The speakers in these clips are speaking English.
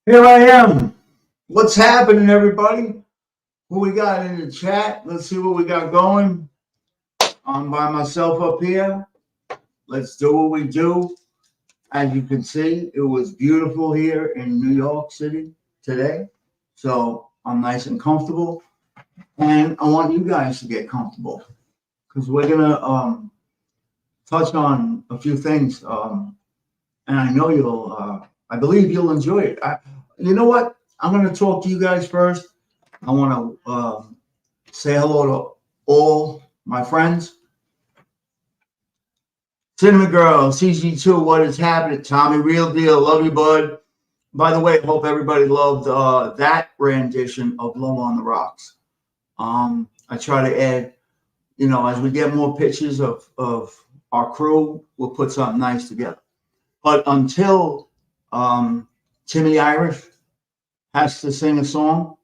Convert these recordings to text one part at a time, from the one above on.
Here I am. What's happening, everybody? Who we got in the chat? Let's see what we got going. I'm by myself up here. Let's do what we do. As you can see, it was beautiful here in New York City today. So I'm nice and comfortable. And I want you guys to get comfortable because we're going to touch on a few things. And I know I believe you'll enjoy it. You know what? I'm going to talk to you guys first. I want to say hello to all my friends. Cinnamon Girl, CG2, what is happening? Tommy, real deal. Love you, bud. By the way, I hope everybody loved that rendition of Low on the Rocks. I try to add, as we get more pictures of our crew, we'll put something nice together. But until Timmy Irish has to sing a song,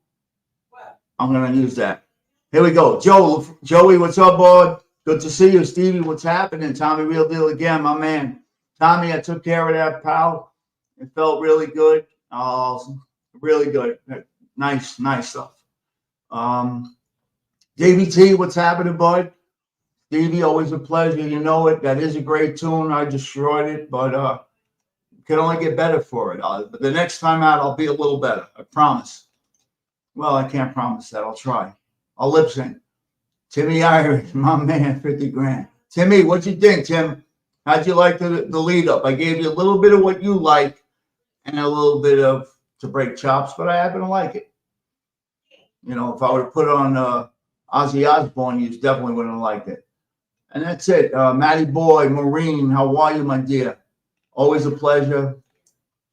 I'm going to use that. Here we go. Joey, what's up, bud? Good to see you. Stevie, what's happening? Tommy, real deal again, my man. Tommy, I took care of that, pal. It felt really good. Really good. Nice stuff. Davey T, what's happening, bud? Stevie, always a pleasure. You know it. That is a great tune. I destroyed it, but can only get better for it. But the next time out, I'll be a little better. I promise. Well, I can't promise that. I'll try. I'll lip sync. Timmy Irish, my man, 50 grand. Timmy, what'd you think, Tim? How'd you like the lead up? I gave you a little bit of what you like and a little bit of to break chops, but I happen to like it. If I would have put on Ozzy Osbourne, you definitely wouldn't have liked it. And that's it. Matty Boy, Maureen, how are you, my dear? Always a pleasure.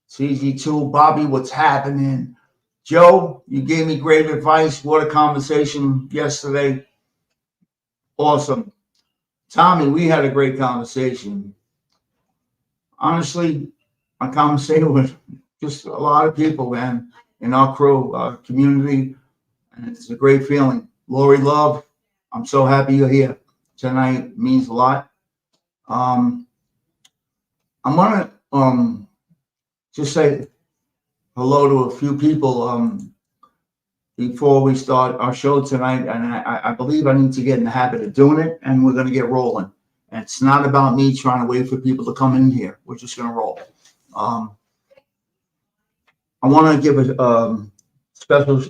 CG2, Bobby, what's happening? Joe, you gave me great advice. What a conversation yesterday. Awesome. Tommy, we had a great conversation. Honestly, I conversated with just a lot of people, man, in our crew, our community, and it's a great feeling. Lori Love, I'm so happy you're here tonight. It means a lot. I'm gonna just say hello to a few people before we start our show tonight, and I believe I need to get in the habit of doing it, and we're going to get rolling. And it's not about me trying to wait for people to come in here. We're just going to roll. I want to give a special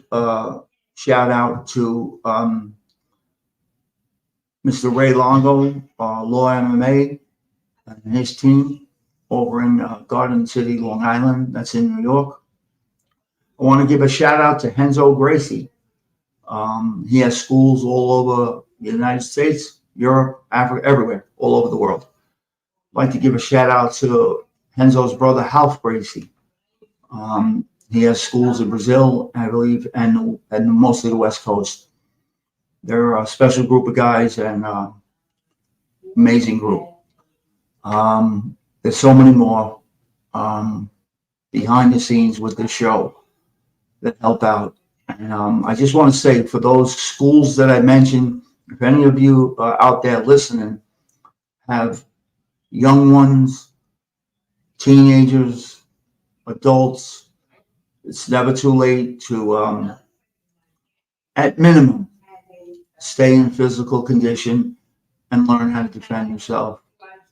shout out to Mr. Ray Longo, Law MMA, and his team over in Garden City, Long Island. That's in New York. I want to give a shout out to Henzo Gracie. He has schools all over the United States, Europe, Africa, everywhere, all over the world. I'd like to give a shout out to Henzo's brother, Ralph Gracie. He has schools in Brazil, I believe, and mostly the West Coast. They're a special group of guys and amazing group. There's so many more behind the scenes with this show that help out. And I just want to say, for those schools that I mentioned, if any of you out there listening have young ones, teenagers, adults, it's never too late to, at minimum, stay in physical condition and learn how to defend yourself.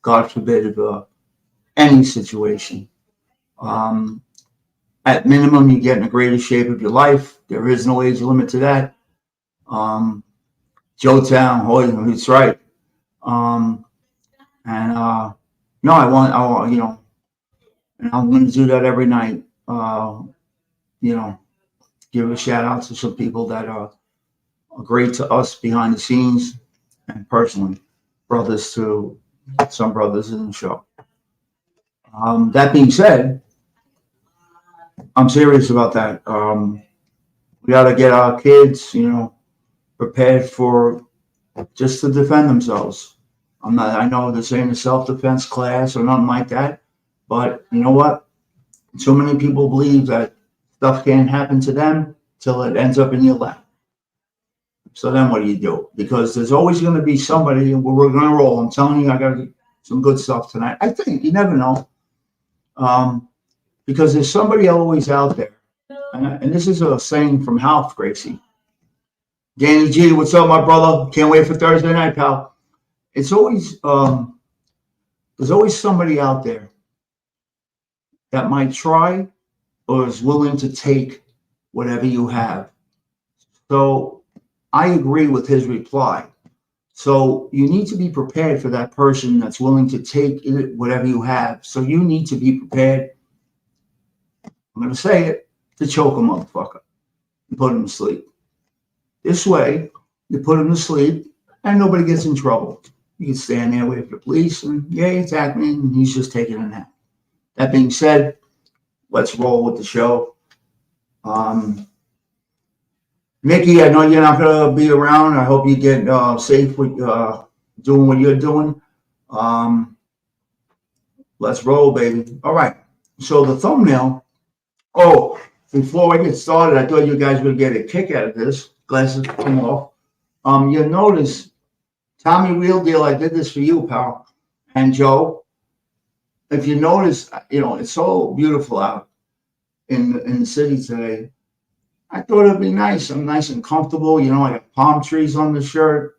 God forbid, any situation. At minimum, you get in the greatest shape of your life. There is no age limit to that. Joe Town, oh, it's right. No, I want, and I'm going to do that every night. Give a shout out to some people that are great to us behind the scenes and personally, brothers to some brothers in the show. That being said, I'm serious about that. We got to get our kids, prepared for just to defend themselves. I know this ain't a self-defense class or nothing like that, but you know what? So many people believe that stuff can't happen to them till it ends up in your lap. So then what do you do? Because there's always going to be somebody, and we're going to roll. I'm telling you, I got some good stuff tonight. I think, you never know. Because there's somebody always out there. And this is a saying from Ralph Gracie. Danny G, what's up, my brother? Can't wait for Thursday night, pal. It's always, there's always somebody out there that might try or is willing to take whatever you have. So I agree with his reply. So you need to be prepared for that person that's willing to take whatever you have. So you need to be prepared, I'm going to say it, to choke a motherfucker and put him to sleep. This way, you put him to sleep and nobody gets in trouble. You can stand there, wait for the police, and yeah, he attacked me, and he's just taking a nap. That being said, let's roll with the show. Nikki, I know you're not going to be around. I hope you get safe with doing what you're doing. Let's roll, baby. All right. So the thumbnail. Oh, before I get started, I thought you guys would get a kick out of this. Glasses come off. You'll notice, Tommy Real Deal, I did this for you, pal. And Joe, if you notice, it's so beautiful out in the city today. I thought it'd be nice. I'm nice and comfortable. I got palm trees on the shirt.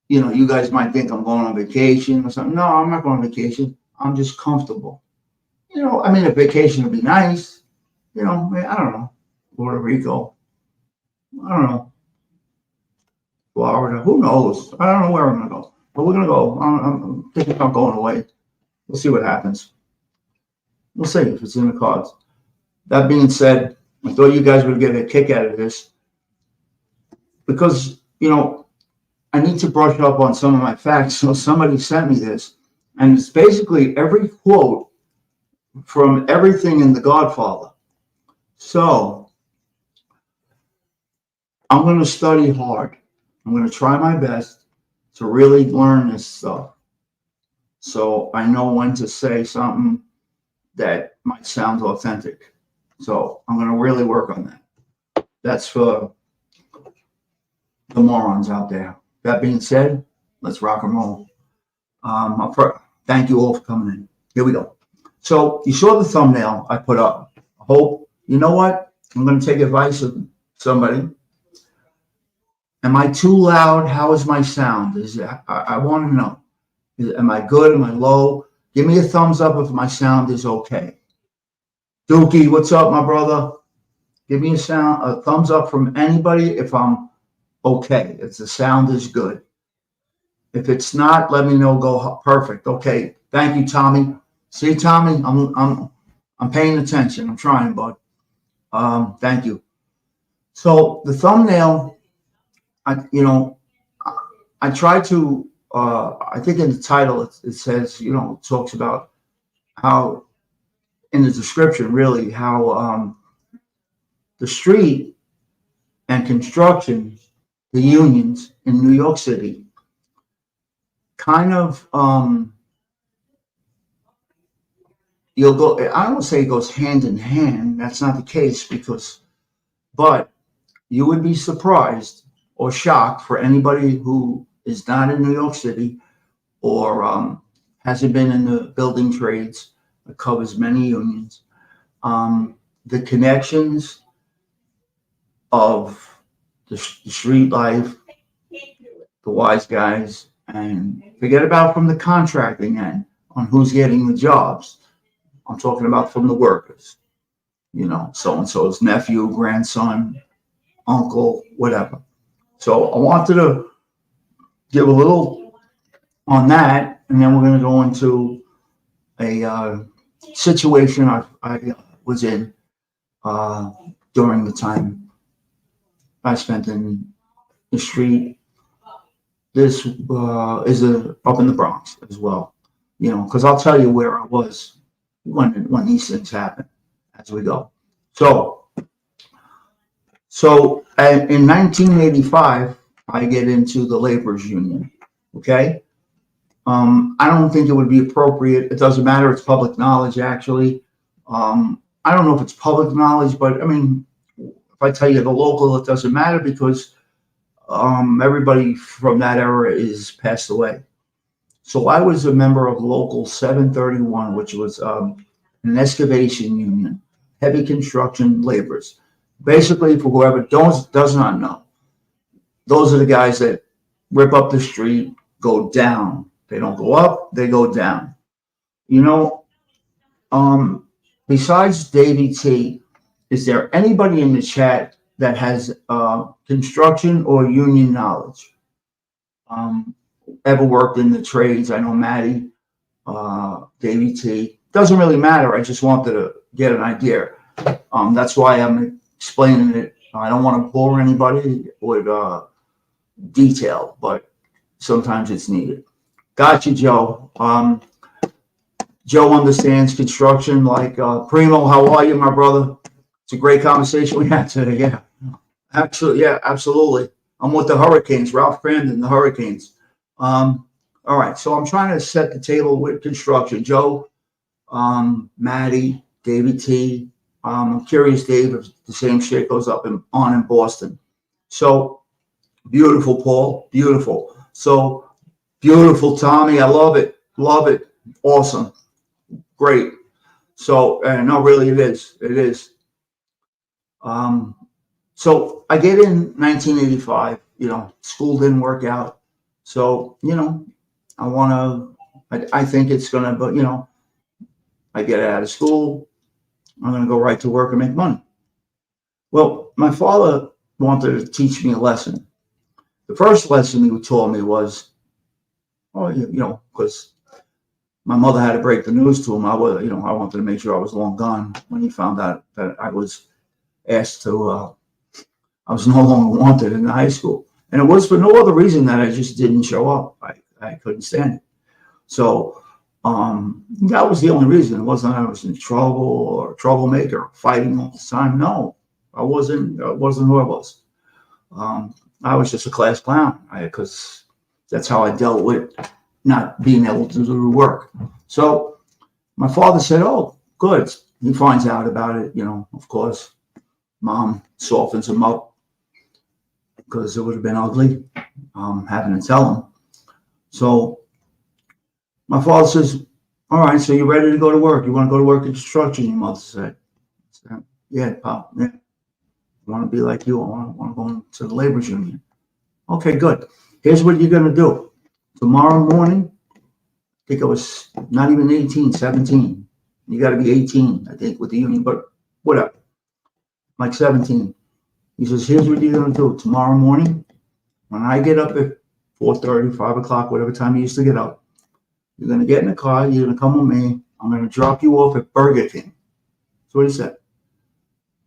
You guys might think I'm going on vacation or something. No, I'm not going on vacation. I'm just comfortable. A vacation would be nice. I don't know. Puerto Rico. I don't know. Florida. Who knows? I don't know where I'm going to go. But we're going to go. I'm thinking about going away. We'll see what happens. We'll see if it's in the cards. That being said, I thought you guys would get a kick out of this because, I need to brush up on some of my facts. So somebody sent me this, and it's basically every quote from everything in The Godfather. So I'm going to study hard. I'm going to try my best to really learn this stuff. So I know when to say something that might sound authentic. So I'm going to really work on that. That's for the morons out there. That being said, let's rock and roll. Thank you all for coming in. Here we go. So you saw the thumbnail I put up. I hope, you know what? I'm going to take advice of somebody. Am I too loud? How is my sound? I want to know. Am I good? Am I low? Give me a thumbs up if my sound is okay. Dookie, what's up, my brother? Give me a thumbs up from anybody if I'm okay, if the sound is good. If it's not, let me know. Go perfect. Okay. Thank you, Tommy. See, Tommy, I'm paying attention. I'm trying, bud. Thank you. So the thumbnail, I try to, I think in the title it says, it talks about how, in the description really, how the street and construction, the unions in New York City, kind of, you'll go, I don't say it goes hand in hand. That's not the case but you would be surprised or shocked for anybody who is not in New York City or hasn't been in the building trades that covers many unions. The connections of the street life, the wise guys, and forget about from the contracting end on who's getting the jobs. I'm talking about from the workers, so-and-so's nephew, grandson, uncle, whatever. So I wanted to give a little on that, and then we're going to go into a situation I was in during the time I spent in the street. This is up in the Bronx as well, because I'll tell you where I was when these things happen as we go. So in 1985, I get into the laborers union. Okay. I don't think it would be appropriate. It doesn't matter. It's public knowledge, actually. I don't know if it's public knowledge, but I mean, if I tell you the local, it doesn't matter because everybody from that era is passed away. So I was a member of Local 731, which was an excavation union, heavy construction laborers. Basically, for whoever does not know, those are the guys that rip up the street, go down. They don't go up, they go down. Besides Davey T, is there anybody in the chat that has construction or union knowledge? Ever worked in the trades? I know Maddie, Davey T. Doesn't really matter. I just wanted to get an idea. That's why I'm explaining it. I don't want to bore anybody with detail, but sometimes it's needed. Gotcha, Joe. Joe understands construction like Primo. How are you, my brother? It's a great conversation we had today. Yeah, actually, yeah, absolutely. I'm with the Hurricanes, Ralph Crandon, the Hurricanes. All right, so I'm trying to set the table with construction. Joe, Maddie, David T. I'm curious, Dave, if the same shit goes on in Boston. So beautiful, Paul, beautiful. So beautiful, Tommy. I love it, awesome, great. So no, really, it is. So I get in 1985. School didn't work out. So I think it's gonna, but I get out of school. I'm going to go right to work and make money. Well, my father wanted to teach me a lesson. The first lesson he taught me was, because my mother had to break the news to him. I wanted to make sure I was long gone when he found out that I was asked to, I was no longer wanted in high school. And it was for no other reason that I just didn't show up. I couldn't stand it. So, that was the only reason. It wasn't I was in trouble or troublemaker, fighting all the time. No, I wasn't who I was. I was just a class clown because that's how I dealt with not being able to do the work. So my father said, "Oh, good." He finds out about it. Of course, Mom softens him up because it would have been ugly having to tell him. So my father says, "All right, so you're ready to go to work. You want to go to work in construction?" Your mother said, "Yeah, Pop. Yeah. I want to be like you. I want to go into the laborers union." Okay, good. Here's what you're going to do. Tomorrow morning, I think I was not even 18, 17. You got to be 18, I think, with the union, but whatever. Like 17. He says, "Here's what you're going to do. Tomorrow morning, when I get up at 4:30, 5 o'clock, whatever time you used to get up, you're going to get in the car. You're going to come with me. I'm going to drop you off at Burger King." That's what he said.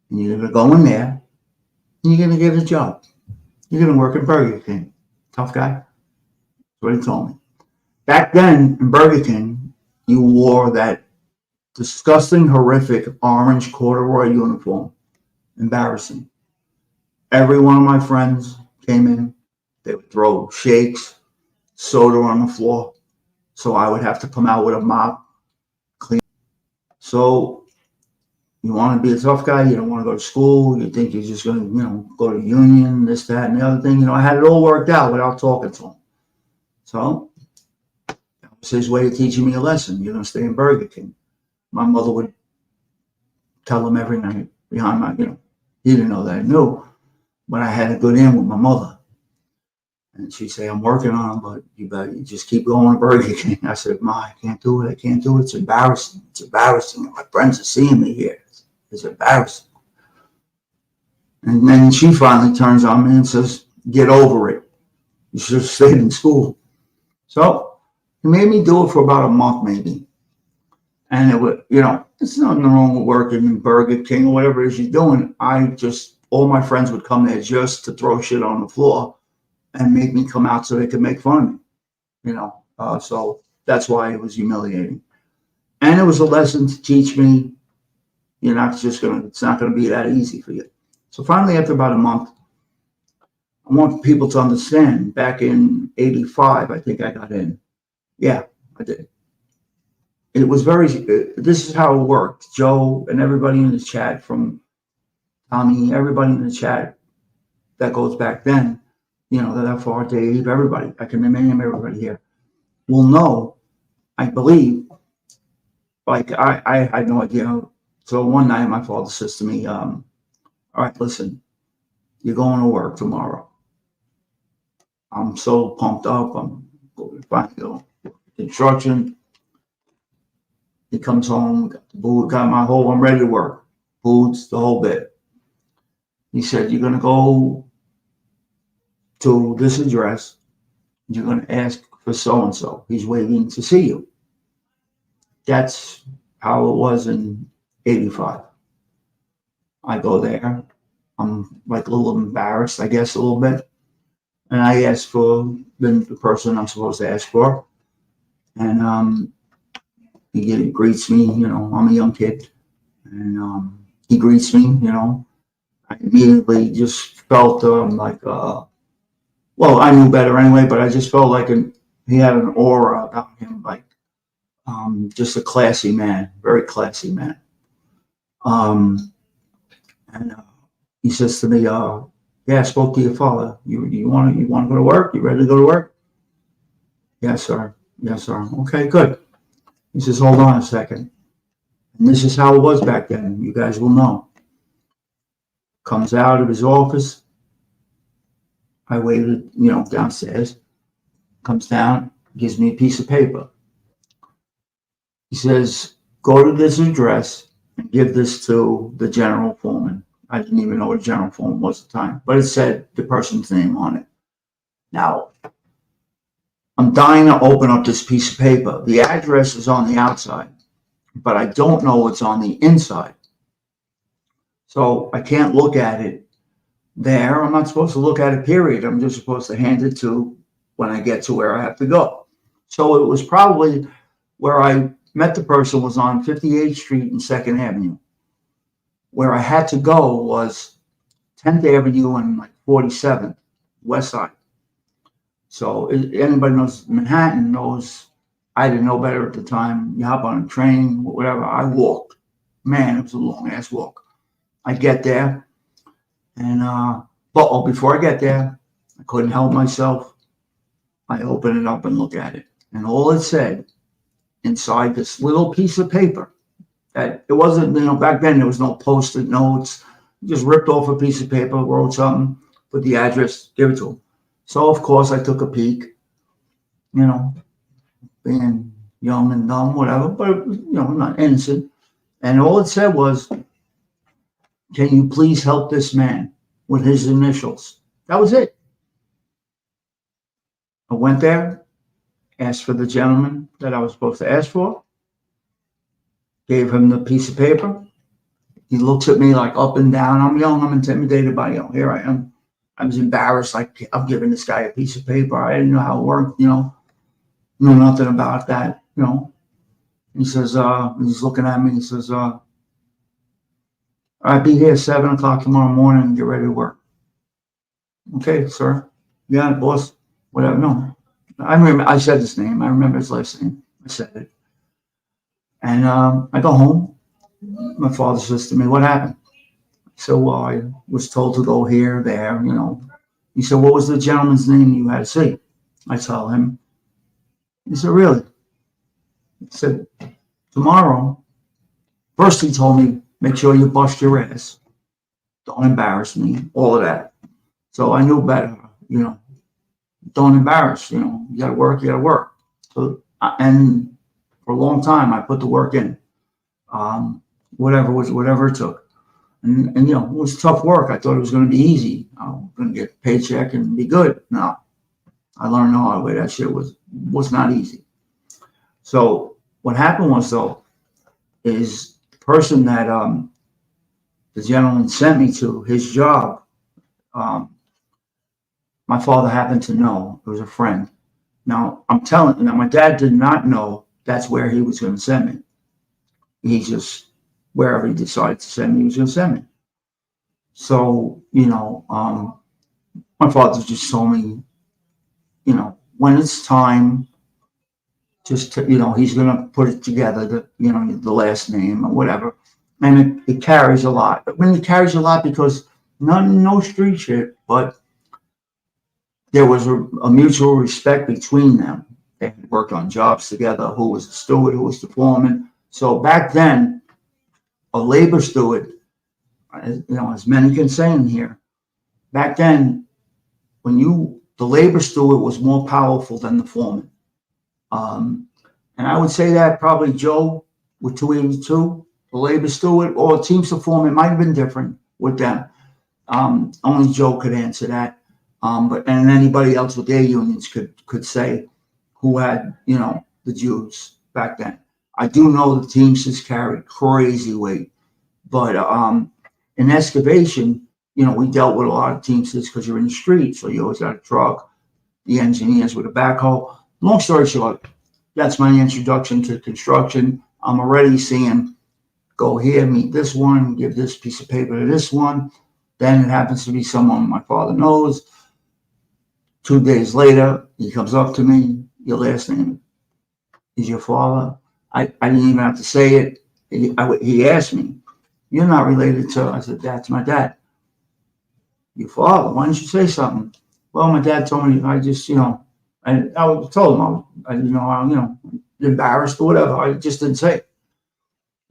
And you're going to go in there you're going to get a job. You're going to work at Burger King. Tough guy. That's what he told me. Back then, in Burger King, you wore that disgusting, horrific orange corduroy uniform. Embarrassing. Every one of my friends came in. They would throw shakes, soda on the floor. So I would have to come out with a mop, clean. So you want to be a tough guy. You don't want to go to school. You think you're just going to, go to union, this, that, and the other thing. I had it all worked out without talking to him. So that was his way of teaching me a lesson. You're going to stay in Burger King. My mother would tell him every night behind my, he didn't know that I knew, but I had a good in with my mother. And she'd say, I'm working on them, but you just keep going to Burger King. I said, Ma, I can't do it. I can't do it. It's embarrassing. It's embarrassing. My friends are seeing me here. It's embarrassing. And then she finally turns on me and says, get over it. You should have stayed in school. So he made me do it for about a month, maybe. And it would, there's nothing wrong with working in Burger King or whatever it is you're doing. All my friends would come there just to throw shit on the floor and make me come out so they could make fun of me, so that's why it was humiliating. And it was a lesson to teach me, it's not going to be that easy for you. So finally, after about a month, I want people to understand, back in 85, I think I got in. Yeah, I did. It was this is how it worked. Joe and everybody in the chat, from Tommy, everybody in the chat that goes back then, that far, Dave, everybody, I can name everybody here, will know, I believe, like I had no idea. So one night my father says to me, all right, listen, you're going to work tomorrow. I'm so pumped up. I'm going to finally go construction. He comes home, got the boot, I'm ready to work. Boots, the whole bit. He said, you're going to go to this address. You're going to ask for so-and-so. He's waiting to see you. That's how it was in 85. I go there. I'm like a little embarrassed, I guess, a little bit. And I ask for the person I'm supposed to ask for. And he greets me, I'm a young kid. And he greets me, I immediately just felt I knew better anyway, but I just felt like he had an aura about him, like just a classy man, very classy man. And he says to me, yeah, I spoke to your father. You want to go to work? You ready to go to work? Yes, sir. Yes, sir. Okay, good. He says, hold on a second. And this is how it was back then. You guys will know. Comes out of his office. I waited, downstairs. Comes down, gives me a piece of paper. He says, go to this address and give this to the general foreman. I didn't even know what a general foreman was at the time, but it said the person's name on it. Now, I'm dying to open up this piece of paper. The address is on the outside, but I don't know what's on the inside. So I can't look at it there. I'm not supposed to look at it, period. I'm just supposed to hand it to when I get to where I have to go. So it was probably where I met the person was on 58th Street and 2nd Avenue. Where I had to go was 10th Avenue and 47th, West Side. So anybody knows Manhattan knows I didn't know better at the time. You hop on a train, whatever. I walked. Man, it was a long ass walk. I get there, and before I get there, I couldn't help myself. I open it up and look at it, and all it said inside this little piece of paper, that it wasn't, back then there was no post-it notes. Just ripped off a piece of paper, wrote something, put the address, give it to him. So of course I took a peek, being young and dumb, whatever, but not innocent. And all it said was, can you please help this man with his initials? That was it. I went there, asked for the gentleman that I was supposed to ask for, gave him the piece of paper. he looks at me like up and down. I'm young. I'm intimidated by, here I am. I was embarrassed. Like, I'm giving this guy a piece of paper. I didn't know how it worked, know nothing about that, He says, he's looking at me. He says, I'll be here 7 o'clock tomorrow morning and get ready to work. Okay, sir. Yeah, boss. Whatever. No. I remember, I said his name. I remember his last name. I said it. And I go home. My father says to me, what happened? So, well, I was told to go here, there, He said, what was the gentleman's name you had to see? I tell him. He said, really? He said, tomorrow. First, he told me, make sure you bust your ass. Don't embarrass me. All of that. So I knew better, Don't embarrass, you got to work, you got to work. So, and for a long time, I put the work in, whatever it took. And it was tough work. I thought it was going to be easy. I was going to get a paycheck and be good. No, I learned the hard way. That shit was not easy. So what happened was, though, is the person that the gentleman sent me to, his job, my father happened to know. It was a friend. Now, my dad did not know that's where he was going to send me. He just, wherever he decided to send me, he was going to send me. So, my father just told me, when it's time, just to, he's going to put it together, the last name or whatever. And it carries a lot. But when it carries a lot, because no street shit, but there was a mutual respect between them. They had worked on jobs together, who was the steward, who was the foreman. So back then, a labor steward, as many can say in here, back then, the labor steward was more powerful than the foreman. And I would say that probably Joe with 282, the labor steward, or Teamster foreman, might have been different with them. Only Joe could answer that. And anybody else with their unions could say who had, the Jews back then. I do know the Teamsters carried crazy weight, but in excavation, we dealt with a lot of Teamsters because you're in the street, so you always got a truck, the engineers with a backhoe. Long story short, that's my introduction to construction. I'm already seeing, go here, meet this one, give this piece of paper to this one. Then it happens to be someone my father knows. 2 days later, he comes up to me. Your last name is your father? I didn't even have to say it. He asked me, you're not related to, I said, that's my dad. Your father, why didn't you say something? Well, my dad told me, I just, I told him, I didn't know how, embarrassed or whatever. I just didn't say it.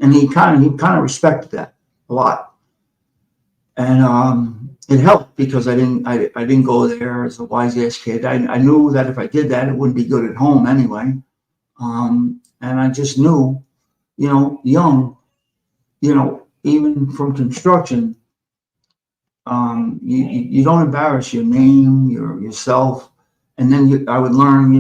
And he kind of respected that a lot. And it helped because I didn't go there as a wise ass kid. I knew that if I did that, it wouldn't be good at home anyway. And I just knew, young, even from construction, you don't embarrass your name, yourself. And then I would learn,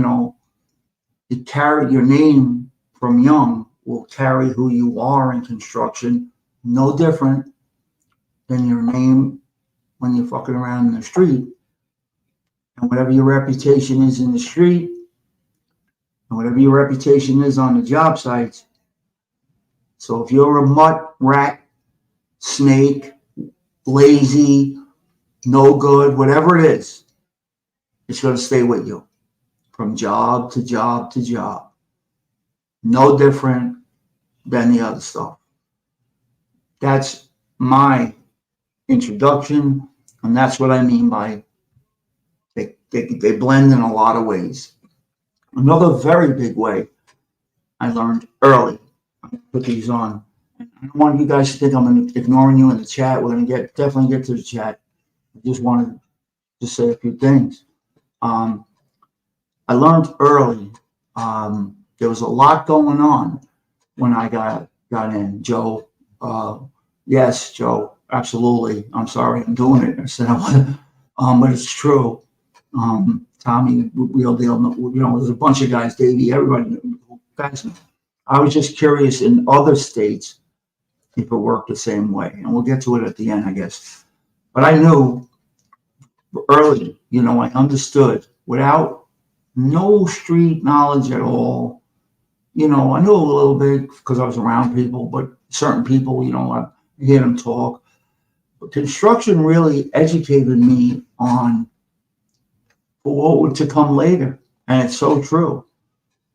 to carry your name from young will carry who you are in construction, no different than your name when you're fucking around in the street. And whatever your reputation is in the street, and whatever your reputation is on the job sites. So if you're a mutt, rat, snake, lazy, no good, whatever it is, it's going to stay with you from job to job to job. No different than the other stuff. That's my introduction, and that's what I mean by they blend in a lot of ways. Another very big way I learned early. I'm going to put these on. I don't want you guys to think I'm ignoring you in the chat. We're going to definitely get to the chat. I just wanted to say a few things. I learned early. There was a lot going on when I got in. Joe, yes, Joe, absolutely. I'm sorry, I'm doing it. I said, but it's true. Tommy, real deal. There's a bunch of guys, Davey, everybody, guys. I was just curious in other states if it worked the same way. And we'll get to it at the end, I guess. But I knew early, I understood without no street knowledge at all. I knew a little bit because I was around people, but certain people, I hear them talk. But construction really educated me on what would to come later. And it's so true,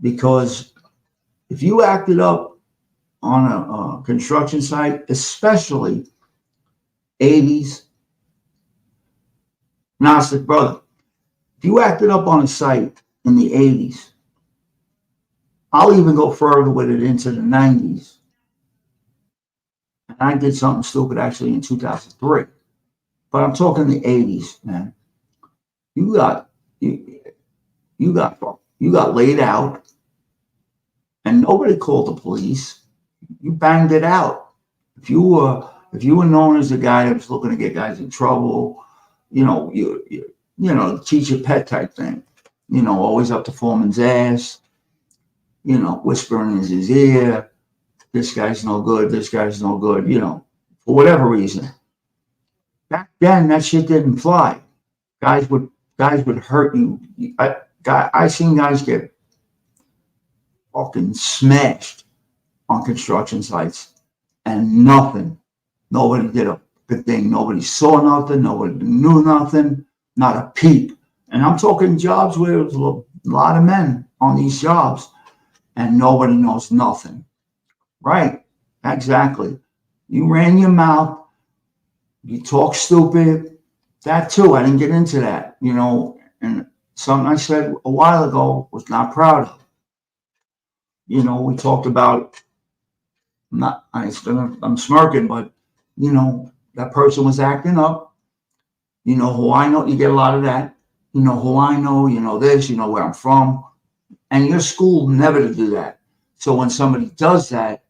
because if you acted up on a construction site, especially 80s, Gnostic brother, if you acted up on a site in the 80s, I'll even go further with it into the 90s. And I did something stupid actually in 2003, but I'm talking the 80s, man. You got laid out, and nobody called the police. You banged it out. If you were known as the guy that was looking to get guys in trouble, teach your pet type thing, always up to foreman's ass, whispering in his ear, this guy's no good, this guy's no good, for whatever reason. Back then, that shit didn't fly. Guys would hurt you. I seen guys get fucking smashed on construction sites, and nobody did a good thing. Nobody saw nothing. Nobody knew nothing. Not a peep. And I'm talking jobs where there was a lot of men on these jobs, and nobody knows nothing. Right? Exactly. You ran your mouth. You talk stupid. That too. I didn't get into that. And something I said a while ago was not proud of. We talked about. I'm smirking, but that person was acting up. Who I know. You get a lot of that. Who I know. This. Where I'm from. And you're schooled never to do that. So when somebody does that,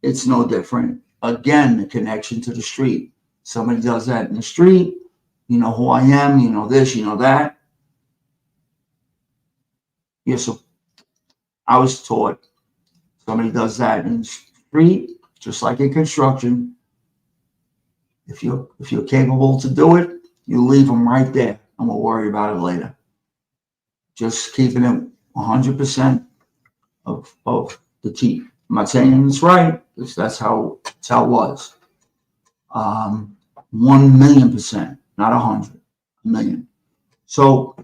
it's no different. Again, the connection to the street. Somebody does that in the street. Who I am. This. That. So I was taught somebody does that in the street, just like in construction. If you're capable to do it, you leave them right there, and we'll worry about it later. Just keeping it 100% of the teeth. I'm not saying it's right. That's how it was. 1,000,000%, not 100, 1,000,000. So,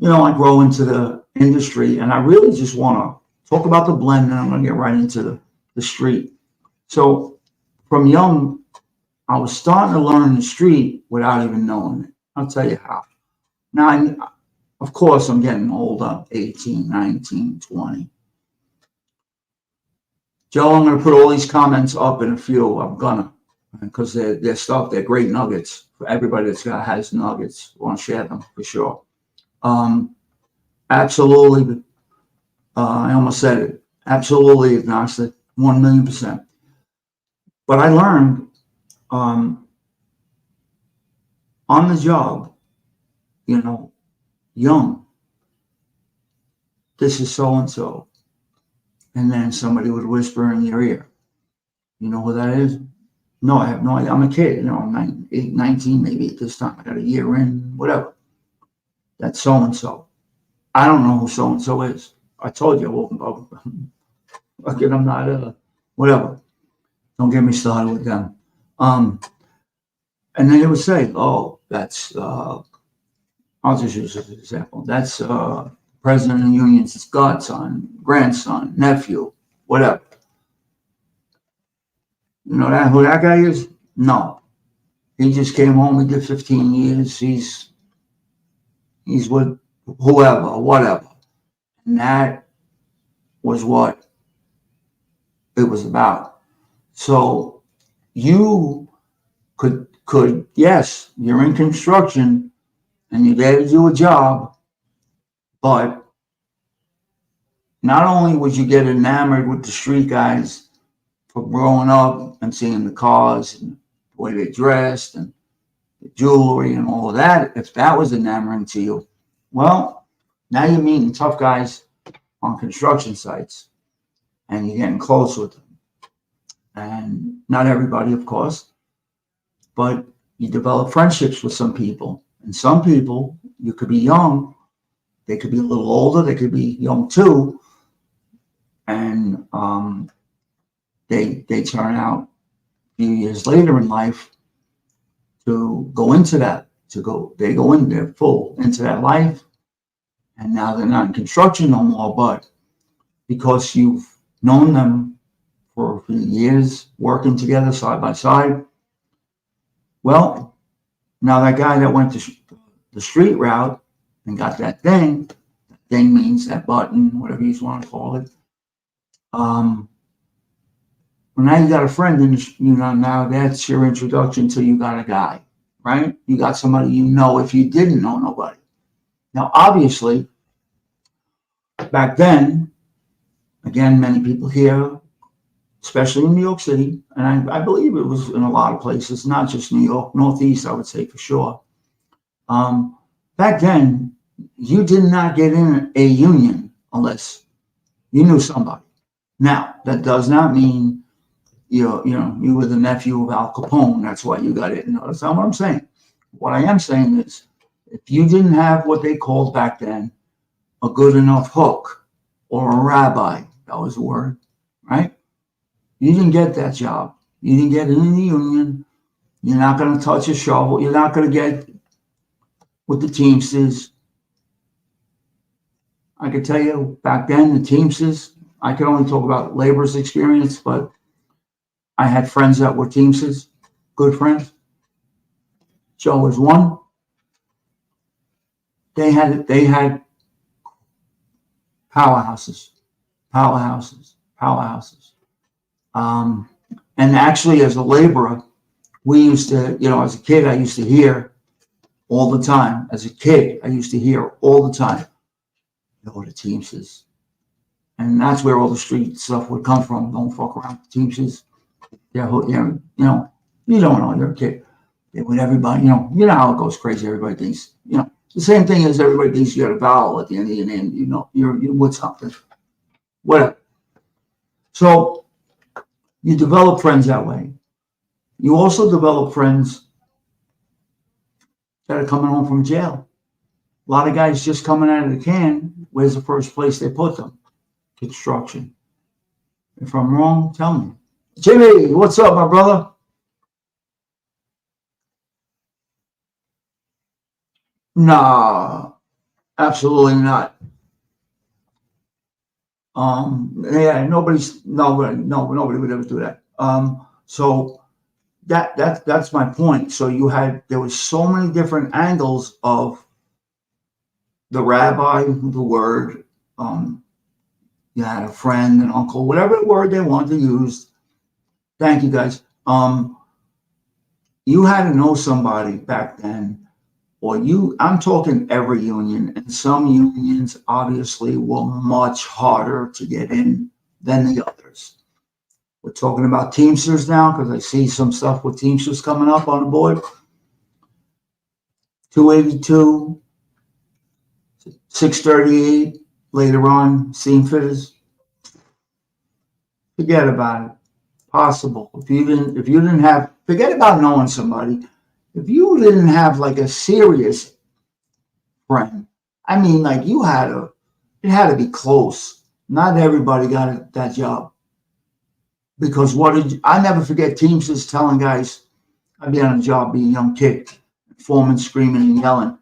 I grow into the industry, and I really just want to talk about the blend, and I'm going to get right into the street. So from young, I was starting to learn the street without even knowing it. I'll tell you how. Now, of course, I'm getting older, 18, 19, 20. Joe, I'm going to put all these comments up in a few. I'm going to, because they're stuff. They're great nuggets. For everybody has nuggets, I want to share them for sure. Absolutely. I almost said it. Absolutely agnostic, 1,000,000%. But I learned on the job, young, this is so and so. And then somebody would whisper in your ear. You know who that is? No, I have no idea. I'm a kid, I'm 19 maybe at this time. I got a year in, whatever. That's so and so. I don't know who so and so is. I told you, I'm not whatever. Don't get me started with them. And then they would say, "Oh, that's." I'll just use this as an example. That's President of the Union's godson, grandson, nephew, whatever. You know who that guy is? No, he just came home. He did 15 years. He's with whoever, whatever. And that was what it was about. So you could, yes, you're in construction and you're there to do a job, but not only would you get enamored with the street guys for growing up and seeing the cars and the way they dressed and the jewelry and all of that, if that was enamoring to you, well, now you're meeting tough guys on construction sites and you're getting close with them. And not everybody, of course, but you develop friendships with some people. And some people, you could be young, they could be a little older, they could be young too, and they turn out a few years later in life to go into that, they go in there full into that life, and now they're not in construction no more, but because you've known them for a few years, working together side by side, well, now that guy that went to the street route and got that thing means that button, whatever you want to call it. Well, now you got a friend, and now that's your introduction to you got a guy, right? You got somebody you know if you didn't know nobody. Now, obviously, back then, again, many people here, especially in New York City, and I believe it was in a lot of places, not just New York, Northeast, I would say for sure. Back then, you did not get in a union unless you knew somebody. Now, that does not mean you were the nephew of Al Capone. That's why you got in. No, that's not what I'm saying. What I am saying is, if you didn't have what they called back then a good enough hook or a rabbi, that was the word, right? You didn't get that job. You didn't get in the union. You're not going to touch a shovel. You're not going to get with the Teamsters. I could tell you back then, the Teamsters, I could only talk about labor's experience, but I had friends that were Teamsters, good friends. Joe was one. They had powerhouses. And actually, as a laborer, we used to, as a kid, I used to hear all the time. As a kid, I used to hear all the time, the Teamsters. And that's where all the street stuff would come from. Don't fuck around with the Teamsters. You don't know, you're a kid. With everybody, you know how it goes crazy. Everybody thinks, the same thing as everybody thinks you got a vowel at the end of your name. You're with something. Whatever. So you develop friends that way. You also develop friends that are coming home from jail. A lot of guys just coming out of the can. Where's the first place they put them? Construction. If I'm wrong, tell me. Jimmy, what's up, my brother? Nah, absolutely not. Yeah, nobody would ever do that. So that's my point. So there was so many different angles of the rabbi, the word. You had a friend, an uncle, whatever word they wanted to use. Thank you, guys. You had to know somebody back then. I'm talking every union, and some unions obviously were much harder to get in than the others. We're talking about Teamsters now because I see some stuff with Teamsters coming up on the board. 282, 638, later on, seam fitters. Forget about it. Possible. If you didn't have, forget about knowing somebody. If you didn't have like a serious friend, I mean, like it had to be close. Not everybody got that job. Because I never forget Teamsters telling guys, I'd be on a job being a young kid, foreman screaming and yelling.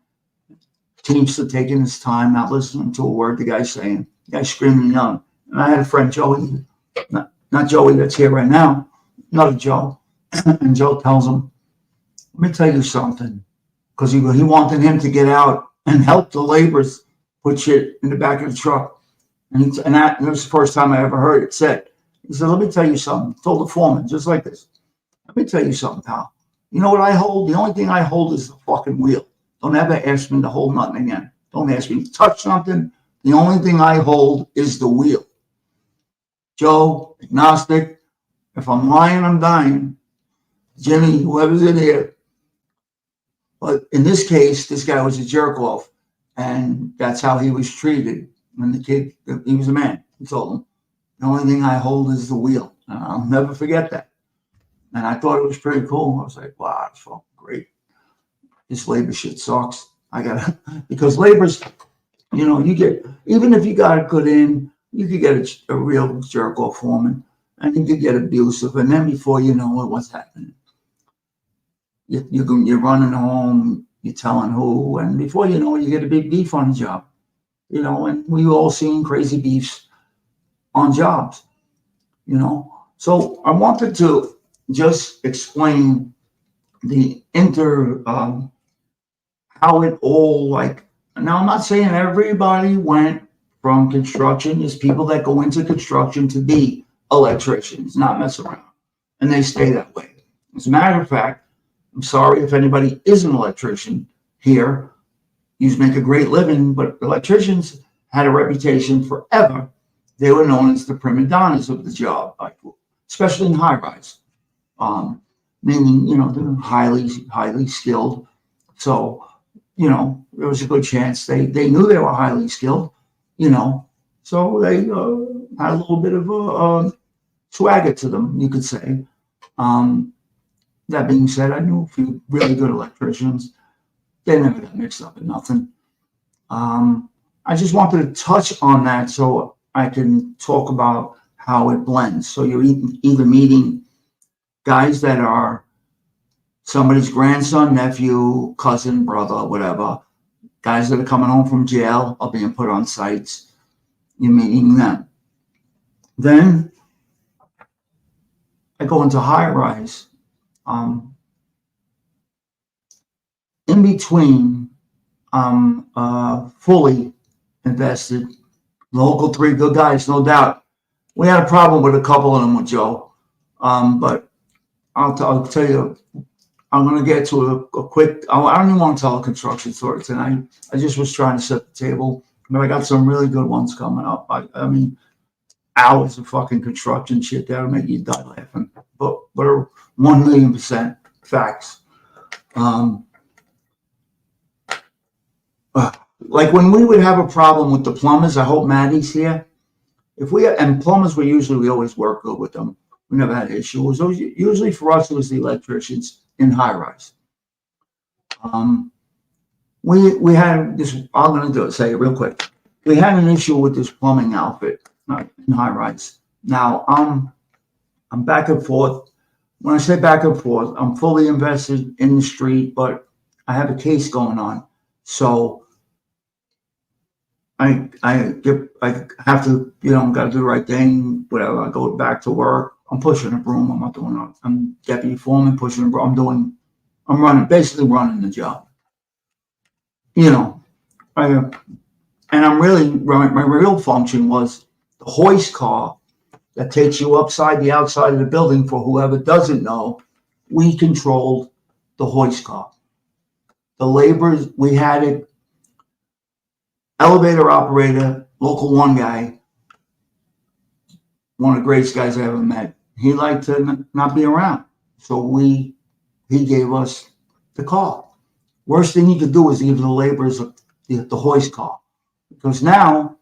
Teamster taking his time, not listening to a word the guy's saying. The guy's screaming and yelling. And I had a friend, Joey, not Joey that's here right now, another Joe. And Joe tells him, let me tell you something. Because he wanted him to get out and help the laborers put shit in the back of the truck. And that was the first time I ever heard it said. He said, let me tell you something. He told the foreman, just like this. Let me tell you something, pal. You know what I hold? The only thing I hold is the fucking wheel. Don't ever ask me to hold nothing again. Don't ask me to touch something. The only thing I hold is the wheel. Joe, agnostic. If I'm lying, I'm dying. Jimmy, whoever's in here. But in this case, this guy was a jerk off. And that's how he was treated. When the kid, he was a man. He told him, the only thing I hold is the wheel. And I'll never forget that. And I thought it was pretty cool. I was like, wow, it's fucking great. This labor shit sucks. Because labor's, you get, even if you got a good in, you could get a real jerk off foreman, and you could get abusive. And then before you know it, what's happening? You're running home, you're telling who, and before you know it, you get a big beef on the job. And we've all seen crazy beefs on jobs, So I wanted to just explain the how it all, like, now I'm not saying everybody went from construction. There's people that go into construction to be electricians, not mess around, and they stay that way. As a matter of fact, I'm sorry if anybody is an electrician here. You make a great living, but electricians had a reputation forever. They were known as the prima donnas of the job, especially in high rise, meaning, they're highly skilled. So, there was a good chance they knew they were highly skilled, so they had a little bit of a swagger to them, you could say. That being said, I knew a few really good electricians. They never got mixed up in nothing. I just wanted to touch on that so I can talk about how it blends. So you're either meeting guys that are somebody's grandson, nephew, cousin, brother, whatever, guys that are coming home from jail are being put on sites. You're meeting them. Then I go into high rise. In between, fully invested. Local 3 good guys, no doubt. We had a problem with a couple of them with Joe, but I'll tell you, I'm going to get to a quick, I don't even want to tell a construction story tonight. I just was trying to set the table, but I got some really good ones coming up. I mean, hours of fucking construction shit that'll make you die laughing, but are 1,000,000% facts. Like when we would have a problem with the plumbers, I hope Maddie's here. And plumbers, we always work good with them. We never had an issue. It was usually for us, it was the electricians in high rise. We had this, I'm going to say it real quick. We had an issue with this plumbing outfit in high rise. Now, I'm back and forth. When I say back and forth, I'm fully invested in the street, but I have a case going on. So I have to, got to do the right thing, whatever. I go back to work. I'm pushing a broom. I'm not doing it. I'm deputy foreman pushing a broom. I'm basically running the job. And I'm really running. My real function was the hoist car that takes you upside the outside of the building. For whoever doesn't know, we controlled the hoist car. The laborers, we had it. Elevator operator, local 1 guy, one of the greatest guys I ever met. He liked to not be around. So he gave us the car. Worst thing you could do is give the laborers the hoist car. Because now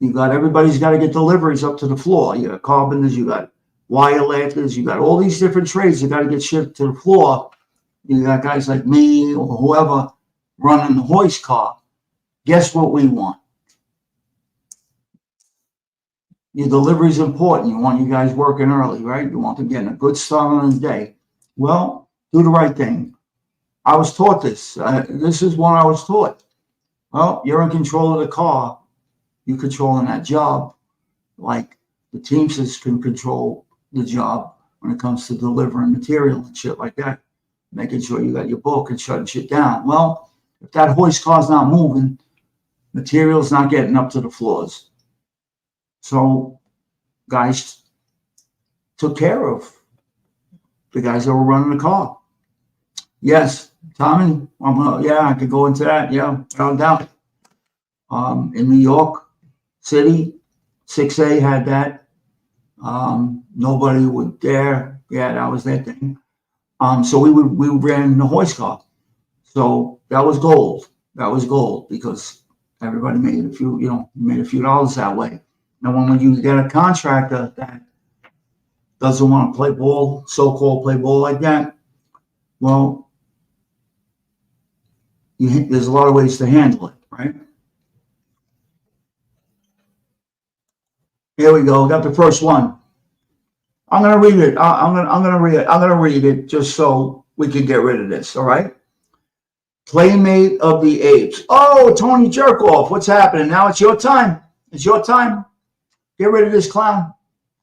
everybody's got to get deliveries up to the floor. You got carpenters, you got wire lathers, you got all these different trades that got to get shipped to the floor. You got guys like me or whoever running the hoist car. Guess what we want? Your delivery is important. You want you guys working early, right? You want them getting a good start on the day. Well, do the right thing. I was taught this. This is what I was taught. Well, you're in control of the car. You're controlling that job. Like the Teamsters can control the job when it comes to delivering material and shit like that. Making sure you got your book and shutting shit down. Well, if that hoist car's not moving, material's not getting up to the floors. So guys took care of the guys that were running the car. Yes, Tommy, yeah, I could go into that. Yeah, without doubt. In New York City, 6A had that. Nobody would dare. Yeah, that was their thing. So we ran the hoist car. So that was gold. That was gold because everybody made a few, made a few dollars that way. Now, when you get a contractor that doesn't want to play ball, so-called play ball like that, well, there's a lot of ways to handle it, right? Here we go. Got the first one. I'm gonna read it. I'm gonna read it. I'm gonna read it just so we can get rid of this. All right. Playmate of the Apes. Oh, Tony Jerkoff, what's happening? Now it's your time. It's your time. Get rid of this clown.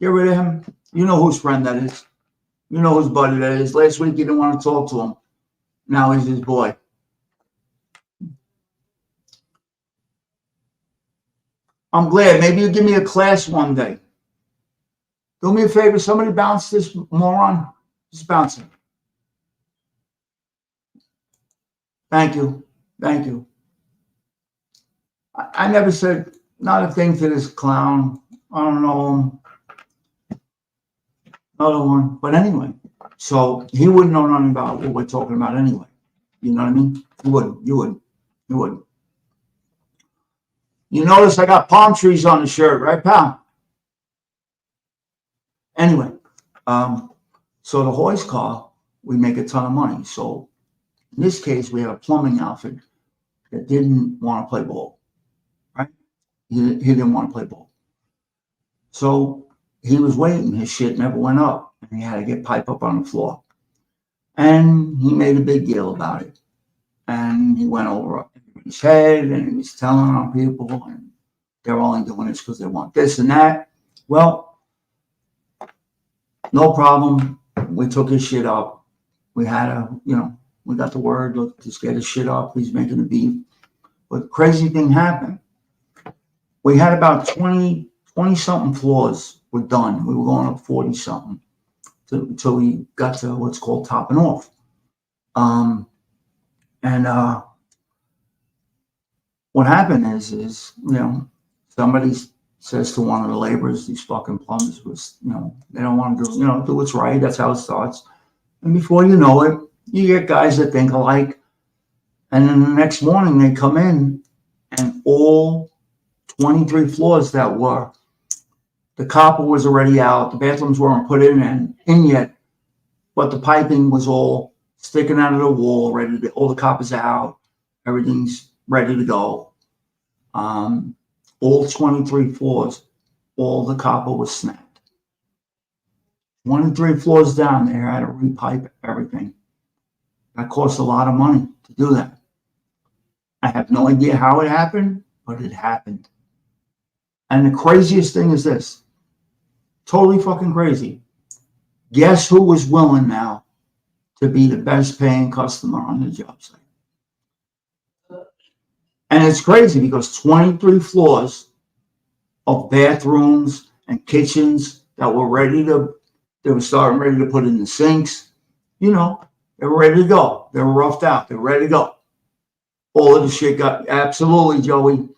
Get rid of him. You know whose friend that is. You know whose buddy that is. Last week you didn't want to talk to him. Now he's his boy. I'm glad. Maybe you give me a class one day. Do me a favor. Somebody bounce this moron. Just bounce him. Thank you. Thank you. I never said not a thing to this clown. I don't know him. Another one. But anyway, so he wouldn't know nothing about what we're talking about anyway. You know what I mean? You wouldn't. You wouldn't. You wouldn't. You notice I got palm trees on the shirt, right, pal? Anyway, so the hoist car, we make a ton of money. So in this case, we had a plumbing outfit that didn't want to play ball, right? He didn't want to play ball. So he was waiting. His shit never went up, and he had to get pipe up on the floor. And he made a big deal about it. And he went over his head, and he was telling on people, and they're only doing this because they want this and that. Well, no problem. We took his shit up. We had we got the word, look, just get his shit up. He's making a beef. But crazy thing happened. We had about 20 something floors were done. We were going up 40 something until we got to what's called topping off. What happened is somebody says to one of the laborers, these fucking plumbers they don't want to do what's right. That's how it starts. And before you know it, you get guys that think alike. And then the next morning they come in and all 23 floors that were, the copper was already out. The bathrooms weren't put in yet, but the piping was all sticking out of the wall, all the copper's out. Everything's ready to go. All 23 floors, all the copper was snapped. 23 floors down, they had to repipe everything. That cost a lot of money to do that. I have no idea how it happened, but it happened. And the craziest thing is this. Totally fucking crazy. Guess who was willing now to be the best paying customer on the job site? And it's crazy because 23 floors of bathrooms and kitchens that were they were starting ready to put in the sinks. They were ready to go. They were roughed out. They were ready to go. All of the shit got, absolutely, Joey.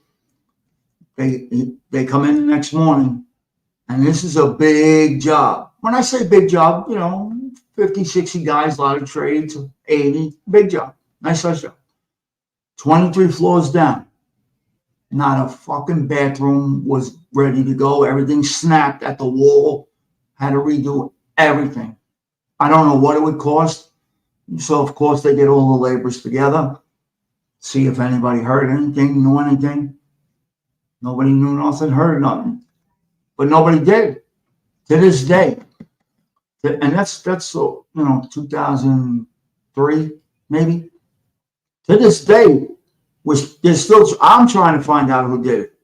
They come in the next morning, and this is a big job. When I say big job, 50, 60 guys, a lot of trades, 80, big job. Nice size job. 23 floors down. Not a fucking bathroom was ready to go. Everything snapped at the wall. Had to redo everything. I don't know what it would cost. So, of course, they get all the laborers together, see if anybody heard anything, knew anything. Nobody knew nothing, heard nothing. But nobody did to this day. And that's 2003, maybe. To this day, I'm trying to find out who did it.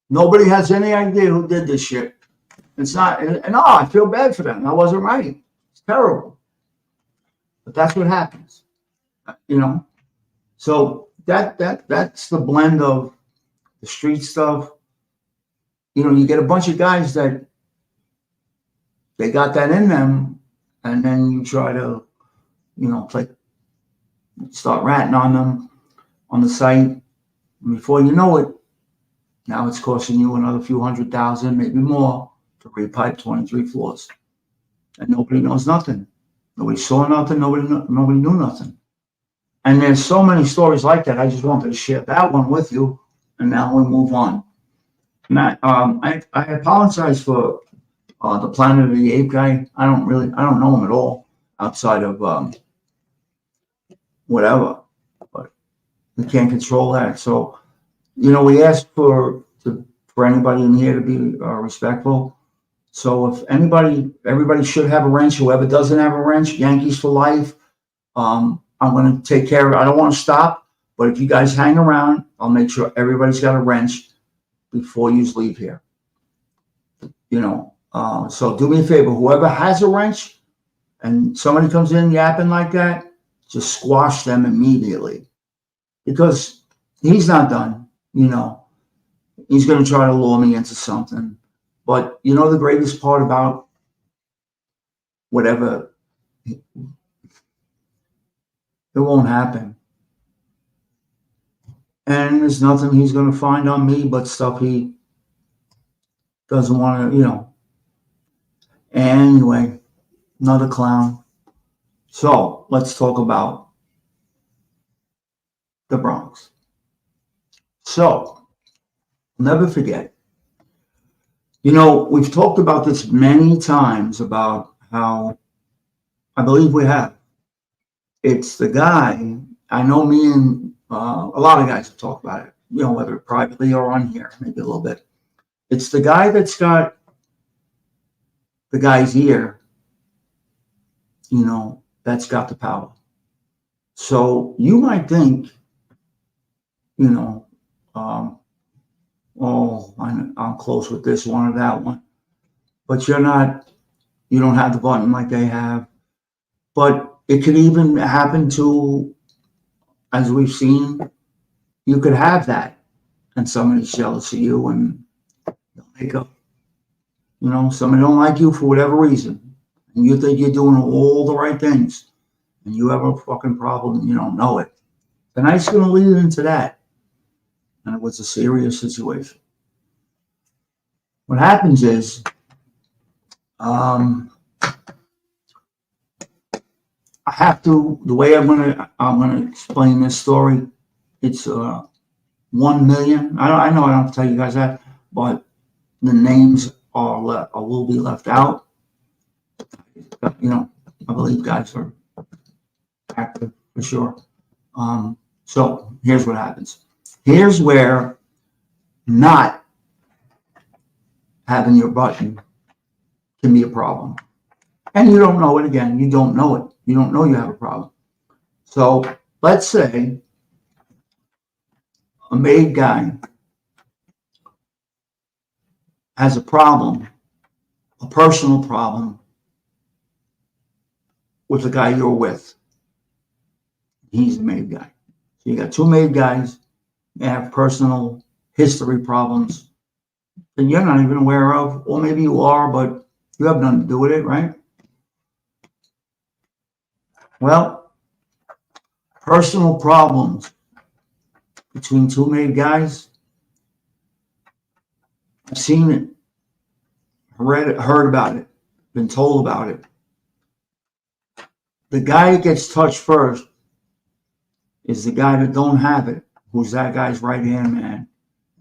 Nobody has any idea who did this shit. It's not, and I feel bad for them. I wasn't right. It's terrible. But that's what happens. So that's the blend of the street stuff. You get a bunch of guys that they got that in them, and then you try to, start ratting on them on the site. And before you know it, now it's costing you another few $100,000, maybe more, to repipe 23 floors. And nobody knows nothing. Nobody saw nothing. Nobody knew nothing. And there's so many stories like that. I just wanted to share that one with you. And now we move on. Matt, I apologize for the Planet of the Ape guy. I don't know him at all outside of whatever, but we can't control that. So, we asked for anybody in here to be respectful. So if everybody should have a wrench. Whoever doesn't have a wrench, Yankees for life. I'm going to take care of it. I don't want to stop, but if you guys hang around, I'll make sure everybody's got a wrench before you leave here. So do me a favor. Whoever has a wrench and somebody comes in yapping like that, just squash them immediately, because he's not done. He's going to try to lure me into something. But the greatest part about whatever, it won't happen. And there's nothing he's going to find on me but stuff he doesn't want to, Anyway, another clown. So let's talk about the Bronx. So never forget. We've talked about this many times about how, I believe we have. It's the guy, I know me and a lot of guys have talked about it, whether privately or on here, maybe a little bit. It's the guy that's got the guy's ear, that's got the power. So you might think, oh, I'm close with this one or that one, but you're not. You don't have the button like they have. But it could even happen to, as we've seen, you could have that, and somebody's jealous of you, and they go, somebody don't like you for whatever reason, and you think you're doing all the right things, and you have a fucking problem, and you don't know it. Tonight's going to lead into that. And it was a serious situation. What happens is, I have to, the way I'm gonna explain this story. It's 1 million. I know I don't have to tell you guys that, but the names will be left out. I believe guys are active for sure. So here's what happens. Here's where not having your button can be a problem. And you don't know it again. You don't know it. You don't know you have a problem. So let's say a maid guy has a problem, a personal problem with the guy you're with. He's a maid guy. So you got two maid guys. They have personal history problems that you're not even aware of, or maybe you are, but you have nothing to do with it, right? Well, personal problems between two maid guys, I've seen it, read it, heard about it, been told about it. The guy that gets touched first is the guy that don't have it, who's that guy's right-hand man.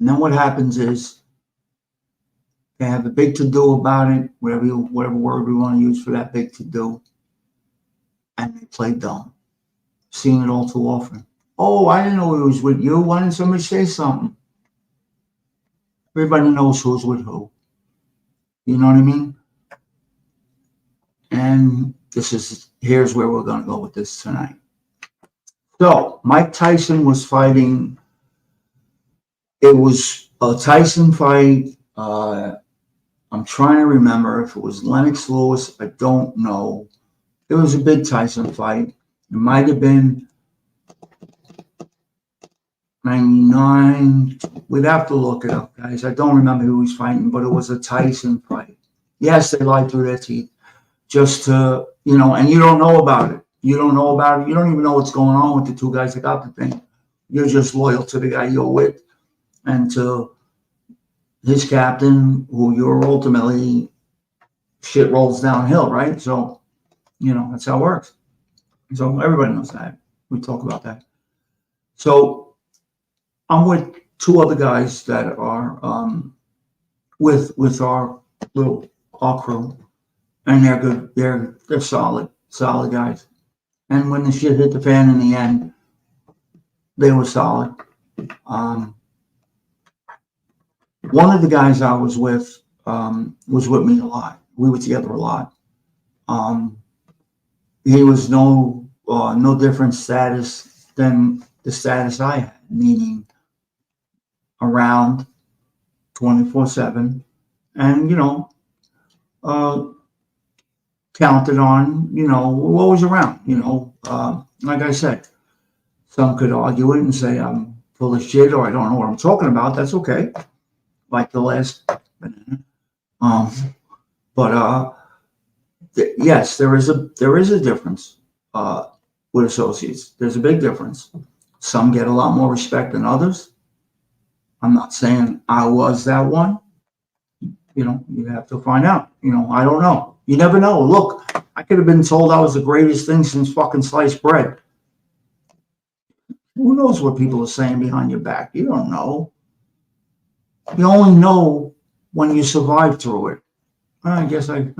And then what happens is they have a big to-do about it, whatever word we want to use for that big to-do, and they play dumb. Seen it all too often. Oh, I didn't know he was with you. Why didn't somebody say something? Everybody knows who's with who. You know what I mean? And here's where we're going to go with this tonight. So Mike Tyson was fighting. It was a Tyson fight. I'm trying to remember if it was Lennox Lewis. I don't know. It was a big Tyson fight. It might have been 99. We'd have to look it up, guys. I don't remember who he's fighting, but it was a Tyson fight. Yes, they lied through their teeth just to, and you don't know about it. You don't know about it. You don't even know what's going on with the two guys that got the thing. You're just loyal to the guy you're with and to his captain, who you're ultimately, shit rolls downhill, right? So, that's how it works. So everybody knows that. We talk about that. So I'm with two other guys that are with our crew, and they're good. They're solid guys. And when the shit hit the fan in the end, they were solid. One of the guys I was with me a lot. We were together a lot. He was no different status than the status I had, meaning around 24/7, and counted on. We're always around. Like I said, some could argue it and say I'm full of shit or I don't know what I'm talking about. That's okay. Like the last banana. But yes, there is a difference with associates. There's a big difference. Some get a lot more respect than others. I'm not saying I was that one. You have to find out. I don't know. You never know. Look, I could have been told I was the greatest thing since fucking sliced bread. Who knows what people are saying behind your back? You don't know. You only know when you survive through it. I guess I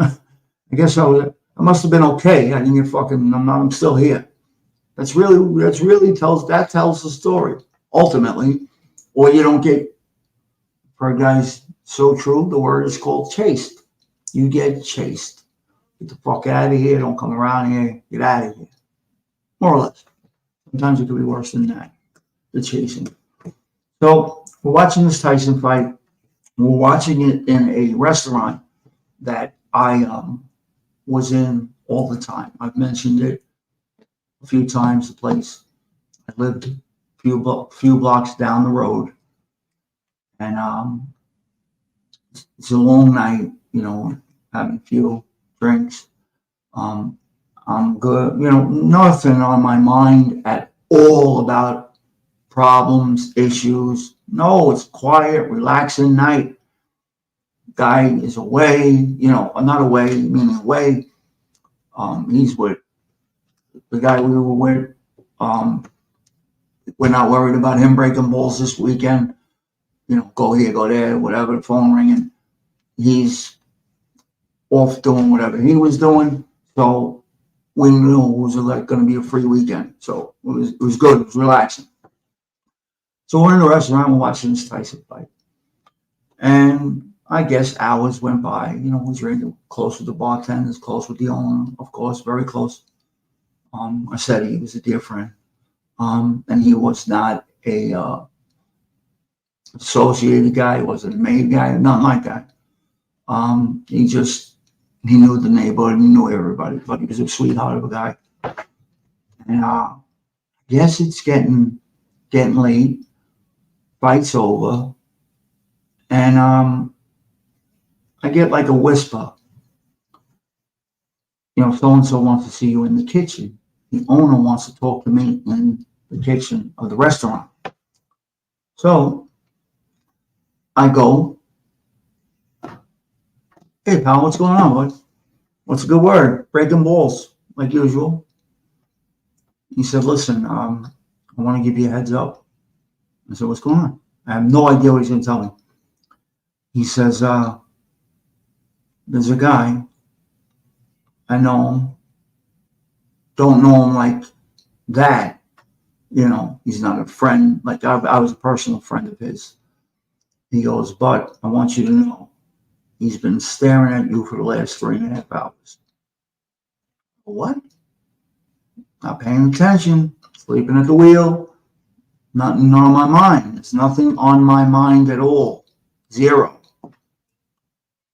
must have been okay. I didn't get fucking. I'm still here. That tells the story ultimately, or you don't get. For guys, so true. The word is called chased. You get chased. Get the fuck out of here. Don't come around here. Get out of here. More or less. Sometimes it could be worse than that. The chasing. So we're watching this Tyson fight. We're watching it in a restaurant that I was in all the time. I've mentioned it a few times. The place I lived a few blocks down the road, and it's a long night. Having a few drinks. I'm good. Nothing on my mind at all about problems, issues. No, it's quiet, relaxing night. Guy is away, not away, meaning away. He's with the guy we were with. We're not worried about him breaking balls this weekend. Go here, go there, whatever, the phone ringing. He's off doing whatever he was doing. So we knew it was going to be a free weekend. So it was good. It was relaxing. So we're in the restaurant, we're watching this Tyson fight. And I guess hours went by. Was really close with the bartenders, close with the owner, of course, very close. I said he was a dear friend. And he was not a associated guy. He wasn't a made guy, not like that. He knew the neighborhood, he knew everybody, but he was a sweetheart of a guy. And I guess it's getting late. Fight's over. And I get like a whisper. So-and-so wants to see you in the kitchen. The owner wants to talk to me in the kitchen of the restaurant. So I go, hey, pal, what's going on, bud? What's a good word? Breaking balls, like usual. He said, listen, I want to give you a heads up. I said, what's going on? I have no idea what he's going to tell me. He says, there's a guy. I know him. Don't know him like that. He's not a friend. Like I was a personal friend of his. He goes, but I want you to know, he's been staring at you for the last 3.5 hours. What? Not paying attention, sleeping at the wheel, nothing on my mind. It's nothing on my mind at all. Zero.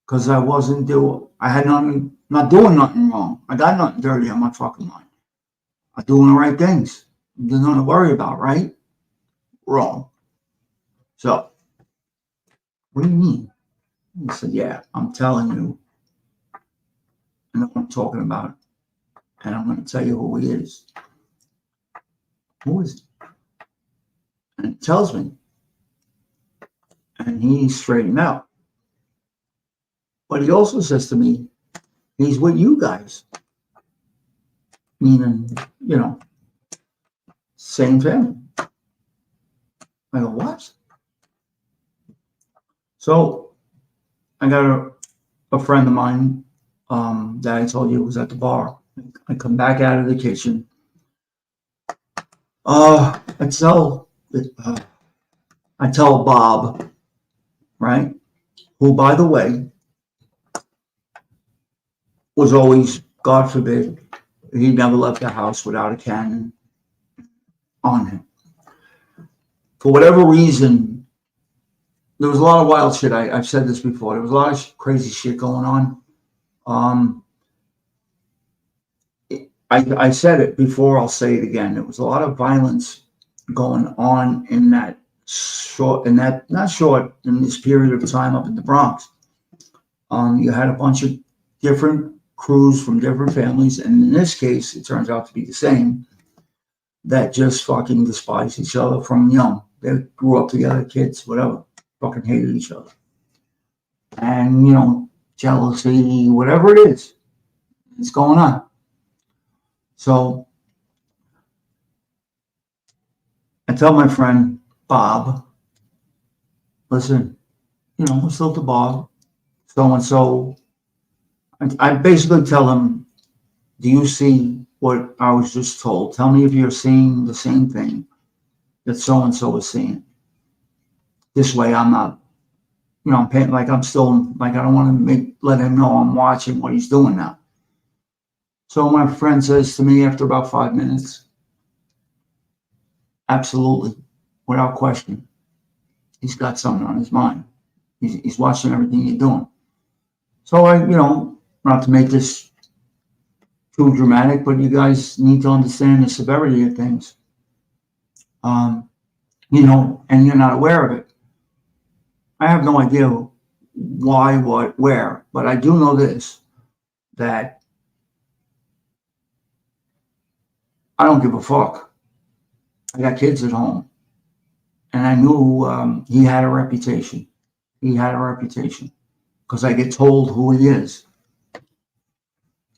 Because I had nothing, not doing nothing wrong. I got nothing dirty on my fucking mind. I'm doing the right things. There's nothing to worry about, right? Wrong. So, what do you mean? He said, yeah, I'm telling you. I know what I'm talking about. And I'm going to tell you who he is. Who is he? And it tells me. And he's straightened out. But he also says to me, he's with you guys. Meaning, same family. I go, what? So I got a friend of mine that I told you was at the bar. I come back out of the kitchen. I tell Bob, right, who, by the way, was always, God forbid, he never left the house without a cannon on him. For whatever reason, there was a lot of wild shit. I've said this before. There was a lot of crazy shit going on. I said it before. I'll say it again. There was a lot of violence going on in this period of time up in the Bronx. You had a bunch of different crews from different families, and in this case, it turns out to be the same, that just fucking despise each other from young. They grew up together, kids, whatever, fucking hated each other. And, jealousy, whatever it is, it's going on. So I tell my friend Bob, listen, we're still at the bar, so-and-so. I basically tell him, do you see what I was just told? Tell me if you're seeing the same thing that so-and-so is seeing. This way I'm not, I'm paying, like I'm still, like I don't want to let him know I'm watching what he's doing now. So my friend says to me after about 5 minutes, absolutely, without question, he's got something on his mind. He's watching everything you're doing. So I, not to make this too dramatic, but you guys need to understand the severity of things. And you're not aware of it. I have no idea why, what, where, but I do know this, that I don't give a fuck. I got kids at home. And I knew he had a reputation. He had a reputation because I get told who he is.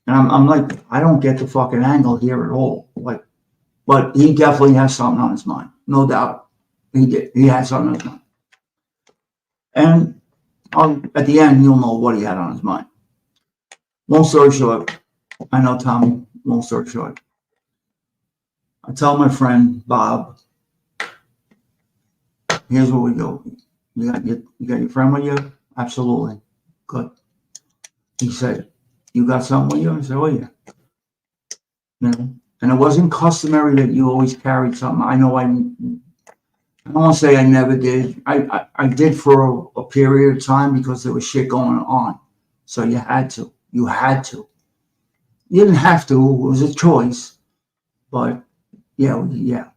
And I'm like, I don't get the fucking angle here at all. Like, but he definitely has something on his mind. No doubt. He did. He had something on his mind. And at the end, you'll know what he had on his mind. Long story short, I know Tommy, long story short. I tell my friend, Bob, here's what we do. You got your friend with you? Absolutely. Good. He said, you got something with you? I said, oh yeah. And it wasn't customary that you always carried something. I know I don't want to say I never did. I did for a period of time because there was shit going on. So you had to. You had to. You didn't have to. It was a choice. But yeah.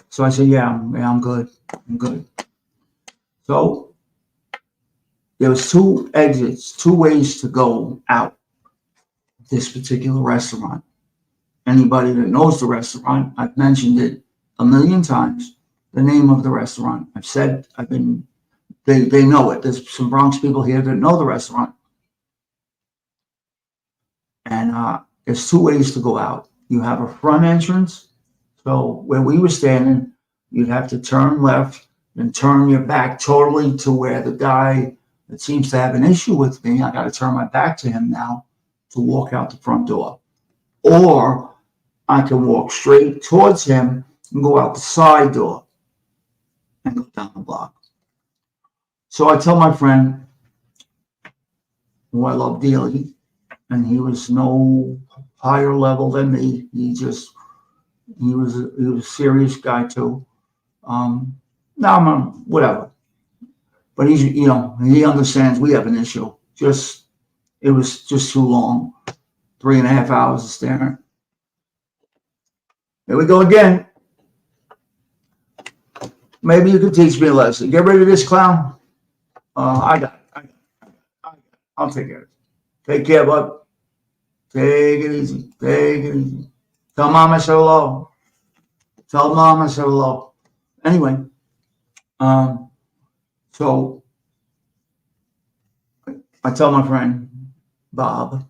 So I said, yeah, I'm good. I'm good. So there was 2 exits, 2 ways to go out this particular restaurant. Anybody that knows the restaurant, I've mentioned it a million times, the name of the restaurant. They know it. There's some Bronx people here that know the restaurant. And there's 2 ways to go out. You have a front entrance. So where we were standing, you'd have to turn left and turn your back totally to where the guy that seems to have an issue with me, I got to turn my back to him now to walk out the front door. Or I can walk straight towards him and go out the side door and go down the block. So I tell my friend, who I love dearly, and he was no higher level than me. He was a serious guy too. Whatever. But he understands we have an issue. It was just too long. 3.5 hours of staring. Here we go again. Maybe you could teach me a lesson. Get rid of this clown. I got it. I'll take care of it. Take care, bud. Take it easy. Take it easy. Tell mom I said hello. Tell mom I said hello. Anyway, so I tell my friend, Bob,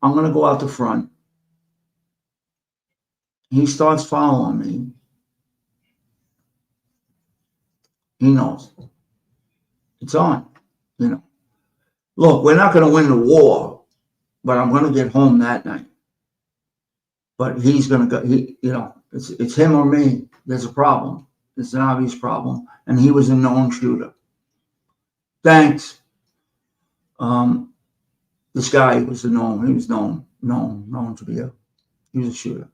I'm going to go out the front. He starts following me. He knows. It's on. You know, look, we're not going to win the war, but I'm going to get home that night. But he's going to go, it's him or me. There's a problem. It's an obvious problem. And he was a known shooter. Thanks. This guy was he was known to be he was a shooter.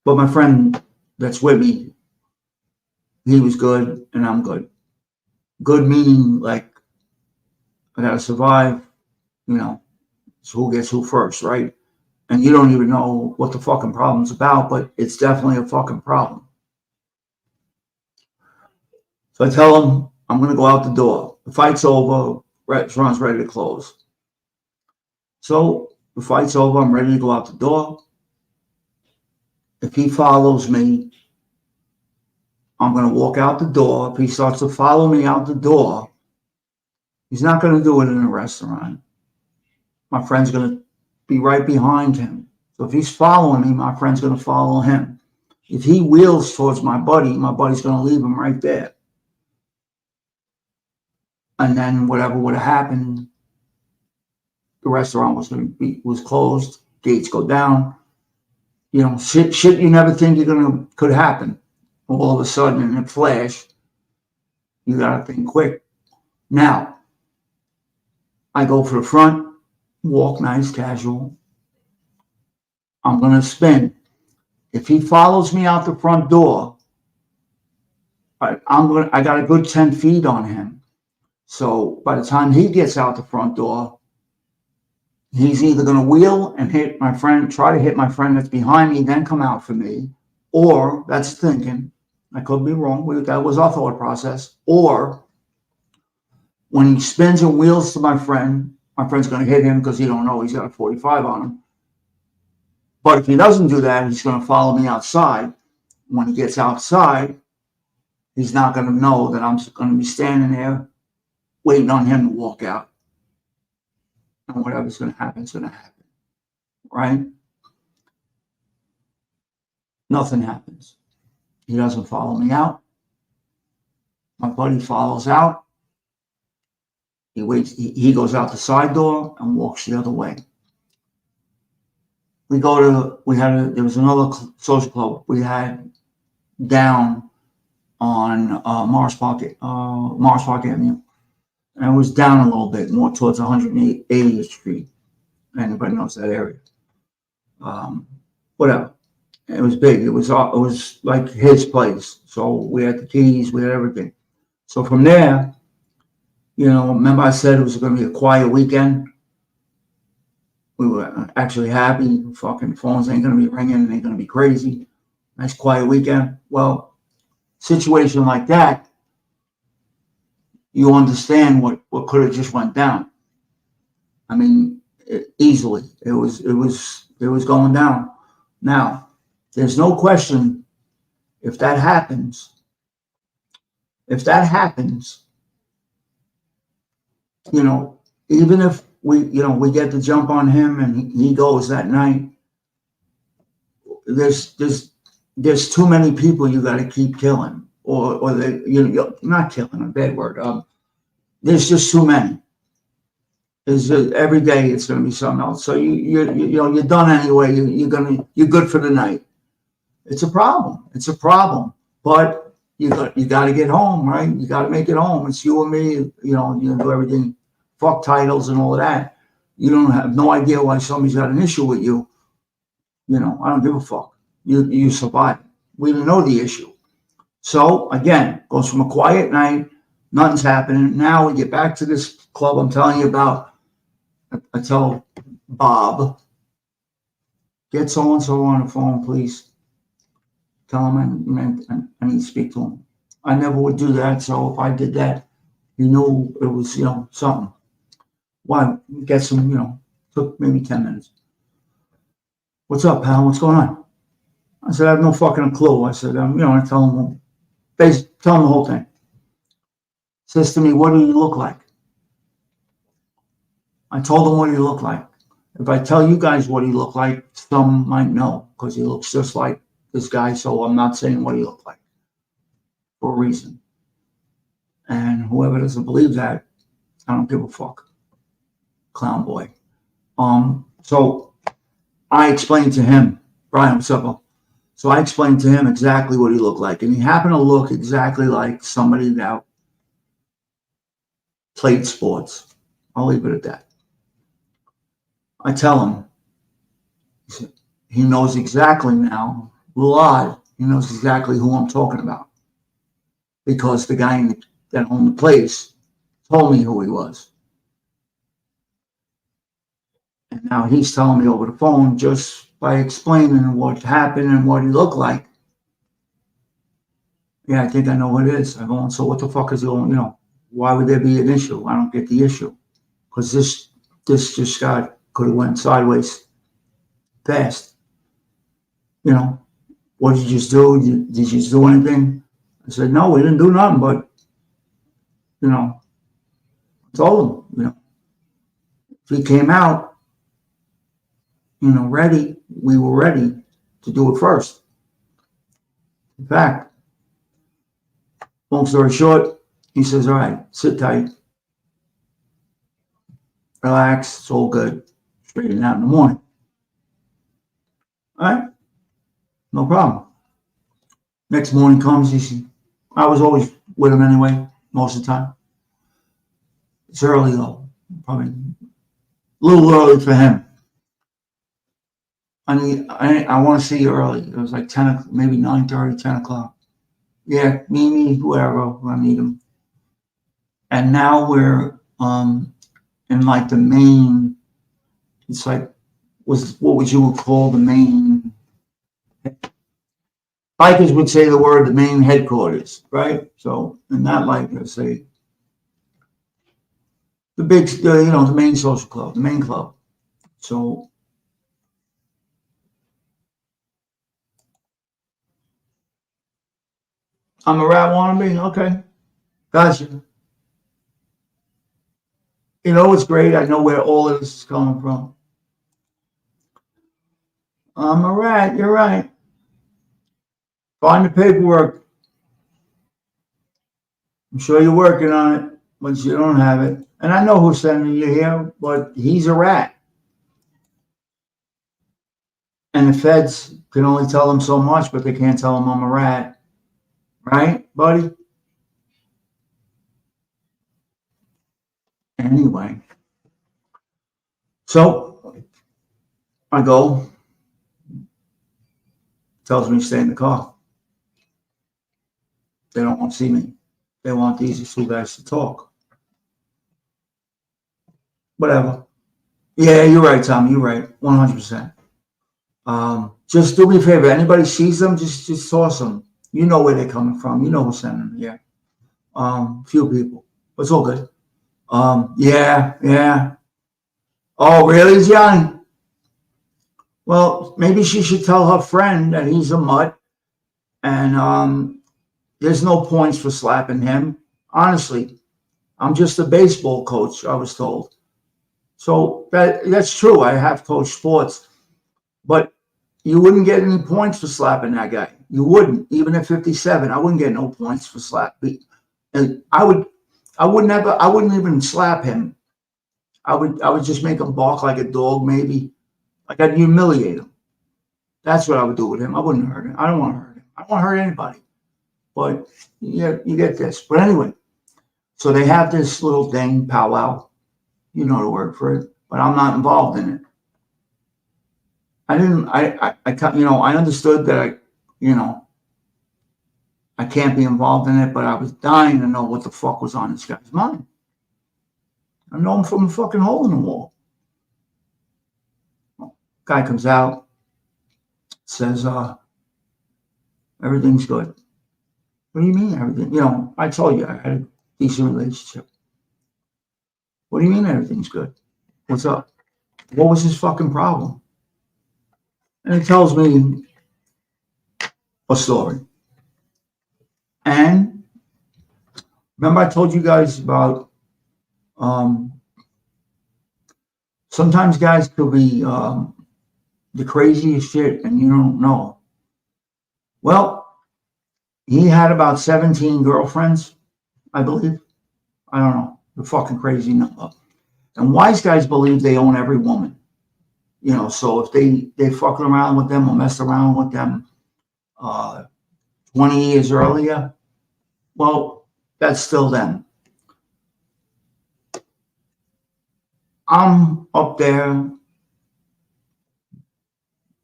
But my friend that's with me, he was good and I'm good. Good meaning like I gotta survive, so who gets who first, right? And you don't even know what the fucking problem's about, but it's definitely a fucking problem. So I tell him I'm gonna go out the door. The fight's over, restaurant's ready to close. So the fight's over, I'm ready to go out the door. If he follows me, I'm going to walk out the door. If he starts to follow me out the door, he's not going to do it in a restaurant. My friend's going to be right behind him. So if he's following me, my friend's going to follow him. If he wheels towards my buddy's going to leave him right there. And then whatever would have happened, the restaurant was closed, gates go down. Shit you never think could happen. All of a sudden in a flash, you gotta think quick. Now, I go for the front, walk nice, casual. I'm gonna spin. If he follows me out the front door, I got a good 10 feet on him. So by the time he gets out the front door, he's either going to wheel and hit my friend, try to hit my friend that's behind me, then come out for me, or that's thinking, I could be wrong, that was our thought process, or when he spins and wheels to my friend's going to hit him because he don't know he's got a 45 on him. But if he doesn't do that, he's going to follow me outside. When he gets outside, he's not going to know that I'm going to be standing there waiting on him to walk out. And whatever's going to happen is going to happen, right? Nothing happens. He doesn't follow me out. My buddy follows out. He waits. He goes out the side door and walks the other way. There was another social club we had down on Mars Park Avenue. And it was down a little bit, more towards 180th Street. Anybody knows that area. Whatever. It was big. It was like his place. So we had the keys, we had everything. So from there, remember I said it was going to be a quiet weekend? We were actually happy. Fucking phones ain't going to be ringing and ain't going to be crazy. Nice quiet weekend. Well, situation like that, you understand what could have just went down. I mean, easily. It was going down. Now, there's no question if that happens, even if we get the jump on him and he goes that night, there's too many people you got to keep killing. Or they, not killing, a bad word. There's just too many. Every day it's going to be something else. So you're done anyway. You're good for the night. It's a problem. But you got to get home, right? You got to make it home. It's you and me. You do everything. Fuck titles and all of that. You don't have no idea why somebody's got an issue with you. I don't give a fuck. You survive. We don't know the issue. So again, goes from a quiet night, nothing's happening. Now we get back to this club I'm telling you about. I tell Bob, get so-and-so on the phone, please. Tell him I need to speak to him. I never would do that, so if I did that, he knew it was, something. Why? Get some, took maybe 10 minutes. What's up, pal? What's going on? I said, I have no fucking clue. I said, I tell him the whole thing. Says to me, what do you look like? I told him what he looked like. If I tell you guys what he looked like, some might know because he looks just like this guy. So I'm not saying what he looked like for a reason. And whoever doesn't believe that, I don't give a fuck. Clown boy. So I explained to him, Brian, what's up? So I explained to him exactly what he looked like. And he happened to look exactly like somebody that played sports. I'll leave it at that. I tell him, he knows exactly now, a little odd, he knows exactly who I'm talking about. Because the guy that owned the place told me who he was. And now he's telling me over the phone just by explaining what happened and what he looked like. Yeah, I think I know what it is. I'm going, so what the fuck is going, why would there be an issue? I don't get the issue. Because this just could have went sideways fast. What did you just do? Did you just do anything? I said, no, we didn't do nothing, but, I told him, if he came out, ready, we were ready to do it first. In fact, long story short, he says, all right, sit tight, relax, it's all good, straighten out in the morning. All right, no problem. Next morning comes, I was always with him anyway, most of the time. It's early though, probably a little early for him. I want to see you early. It was like 10, maybe 9:30, 10 o'clock. Yeah, me, whoever, I need him. And now we're in like the main, it's like, what would you call the main, bikers would say the word, the main headquarters, right? So in that light, I say, the main social club, the main club. So I'm a rat wannabe, okay, gotcha. It's great. I know where all of this is coming from. I'm a rat, you're right. Find the paperwork. I'm sure you're working on it, but you don't have it. And I know who's sending you here, but he's a rat. And the feds can only tell him so much, but they can't tell him I'm a rat. Right, buddy? Anyway. So I go, tells me to stay in the car. They don't want to see me. They want these two guys to talk. Whatever. Yeah, you're right, Tom. You're right. 100%. Just do me a favor. Anybody sees them, just toss them. You know where they're coming from. You know who's sending them here. Few people. But it's all good. Yeah. Oh, really, Johnny? Well, maybe she should tell her friend that he's a mutt, and there's no points for slapping him. Honestly, I'm just a baseball coach, I was told. So that's true. I have coached sports, but you wouldn't get any points for slapping that guy. You wouldn't, even at 57. I wouldn't get no points for slapping. And I wouldn't even slap him. I would just make him bark like a dog, maybe. Like I'd humiliate him. That's what I would do with him. I wouldn't hurt him. I don't want to hurt him. I don't want to hurt anybody. But yeah, you get this. But anyway, so they have this little thing, powwow. You know the word for it, but I'm not involved in it. I understood that I can't be involved in it, but I was dying to know what the fuck was on this guy's mind. I know him from a fucking hole in the wall. Guy comes out, says, everything's good. What do you mean everything? I told you I had a decent relationship. What do you mean everything's good? What's up? What was his fucking problem? And he tells me a story. And remember I told you guys about sometimes guys could be the craziest shit and you don't know. Well, he had about 17 girlfriends I believe. I don't know. The fucking crazy number. And wise guys believe they own every woman. You know, so if they fucking around with them or messed around with them 20 years earlier, well, that's still them. I'm up there.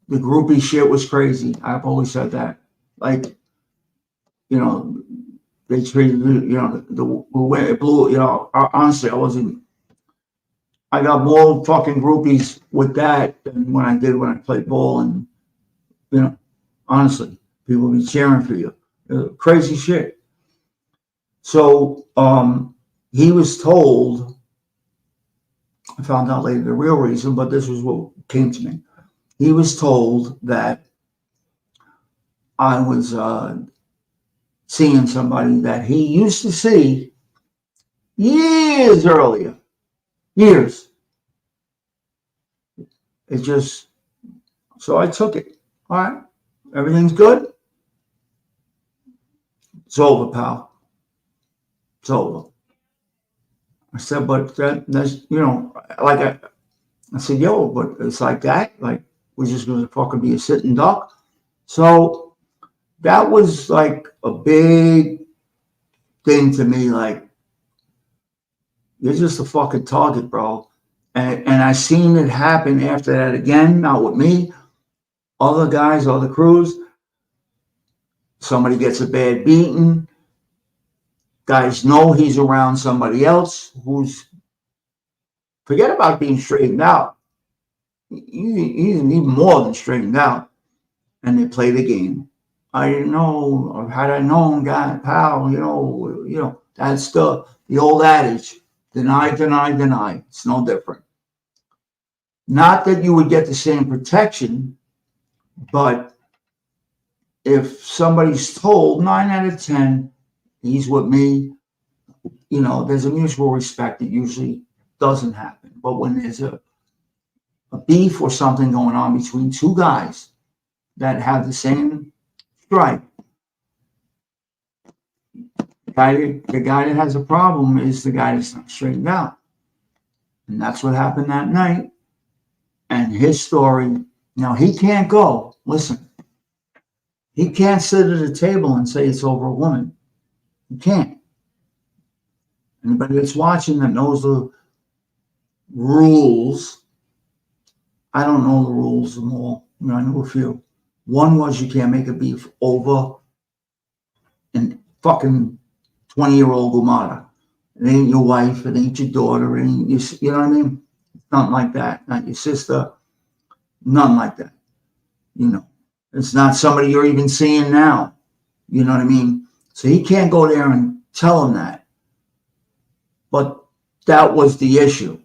The groupie shit was crazy. I've always said that. Like, you know, they treated, you know, the way it blew, you know, honestly, I got more fucking groupies with that than when I did when I played ball. And, you know, honestly, people be cheering for you. Crazy shit. So he was told, I found out later the real reason, but this was what came to me. He was told that I was seeing somebody that he used to see years earlier. Years. It just, so I took it. All right, everything's good. It's over, pal. It's over. I said, but that's, you know, like I said, yo, but it's like that. Like, we're just going to fucking be a sitting duck. So that was like a big thing to me. Like, you're just a fucking target, bro. And I seen it happen after that again, not with me, other guys, other crews. Somebody gets a bad beating. Guys know he's around somebody else who's, forget about being straightened out. He's even more than straightened out. And they play the game. I didn't know, or had I known, God, pal, you know, that's the old adage. Deny, deny, deny. It's no different. Not that you would get the same protection, but if somebody's told 9 out of 10, he's with me, you know, there's a mutual respect that usually doesn't happen. But when there's a beef or something going on between two guys that have the same stripe, the guy that has a problem is the guy that's not straightened out. And that's what happened that night. And his story, now he can't go, listen, he can't sit at a table and say it's over a woman. He can't. Anybody that's watching that knows the rules, I don't know the rules of them all. You know, I know a few. One was you can't make a beef over an fucking 20-year-old Gumara. It ain't your wife, it ain't your daughter, it ain't your, you know what I mean? Nothing like that. Not your sister, nothing like that. You know, it's not somebody you're even seeing now. You know what I mean? So he can't go there and tell him that. But that was the issue.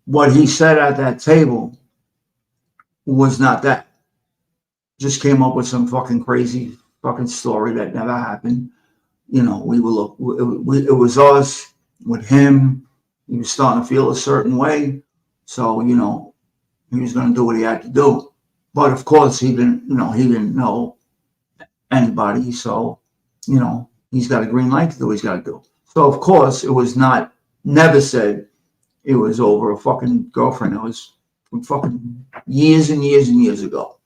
What he said at that table was not that. Just came up with some fucking crazy fucking story that never happened. You know, it was us with him. He was starting to feel a certain way. So, you know, he was going to do what he had to do. But of course, he didn't know anybody. So, you know, he's got a green light to do what he's got to do. So, of course, it was never said it was over a fucking girlfriend. It was from fucking years and years and years ago.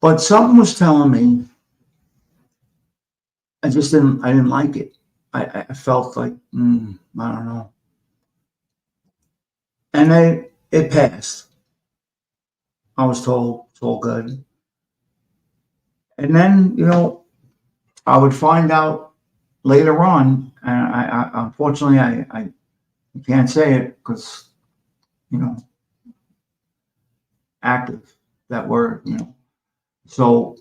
But something was telling me, I didn't like it. I felt like, I don't know. And it passed. I was told it's all good. And then, you know, I would find out later on, and I unfortunately, I can't say it because, you know, active, that word, you know. So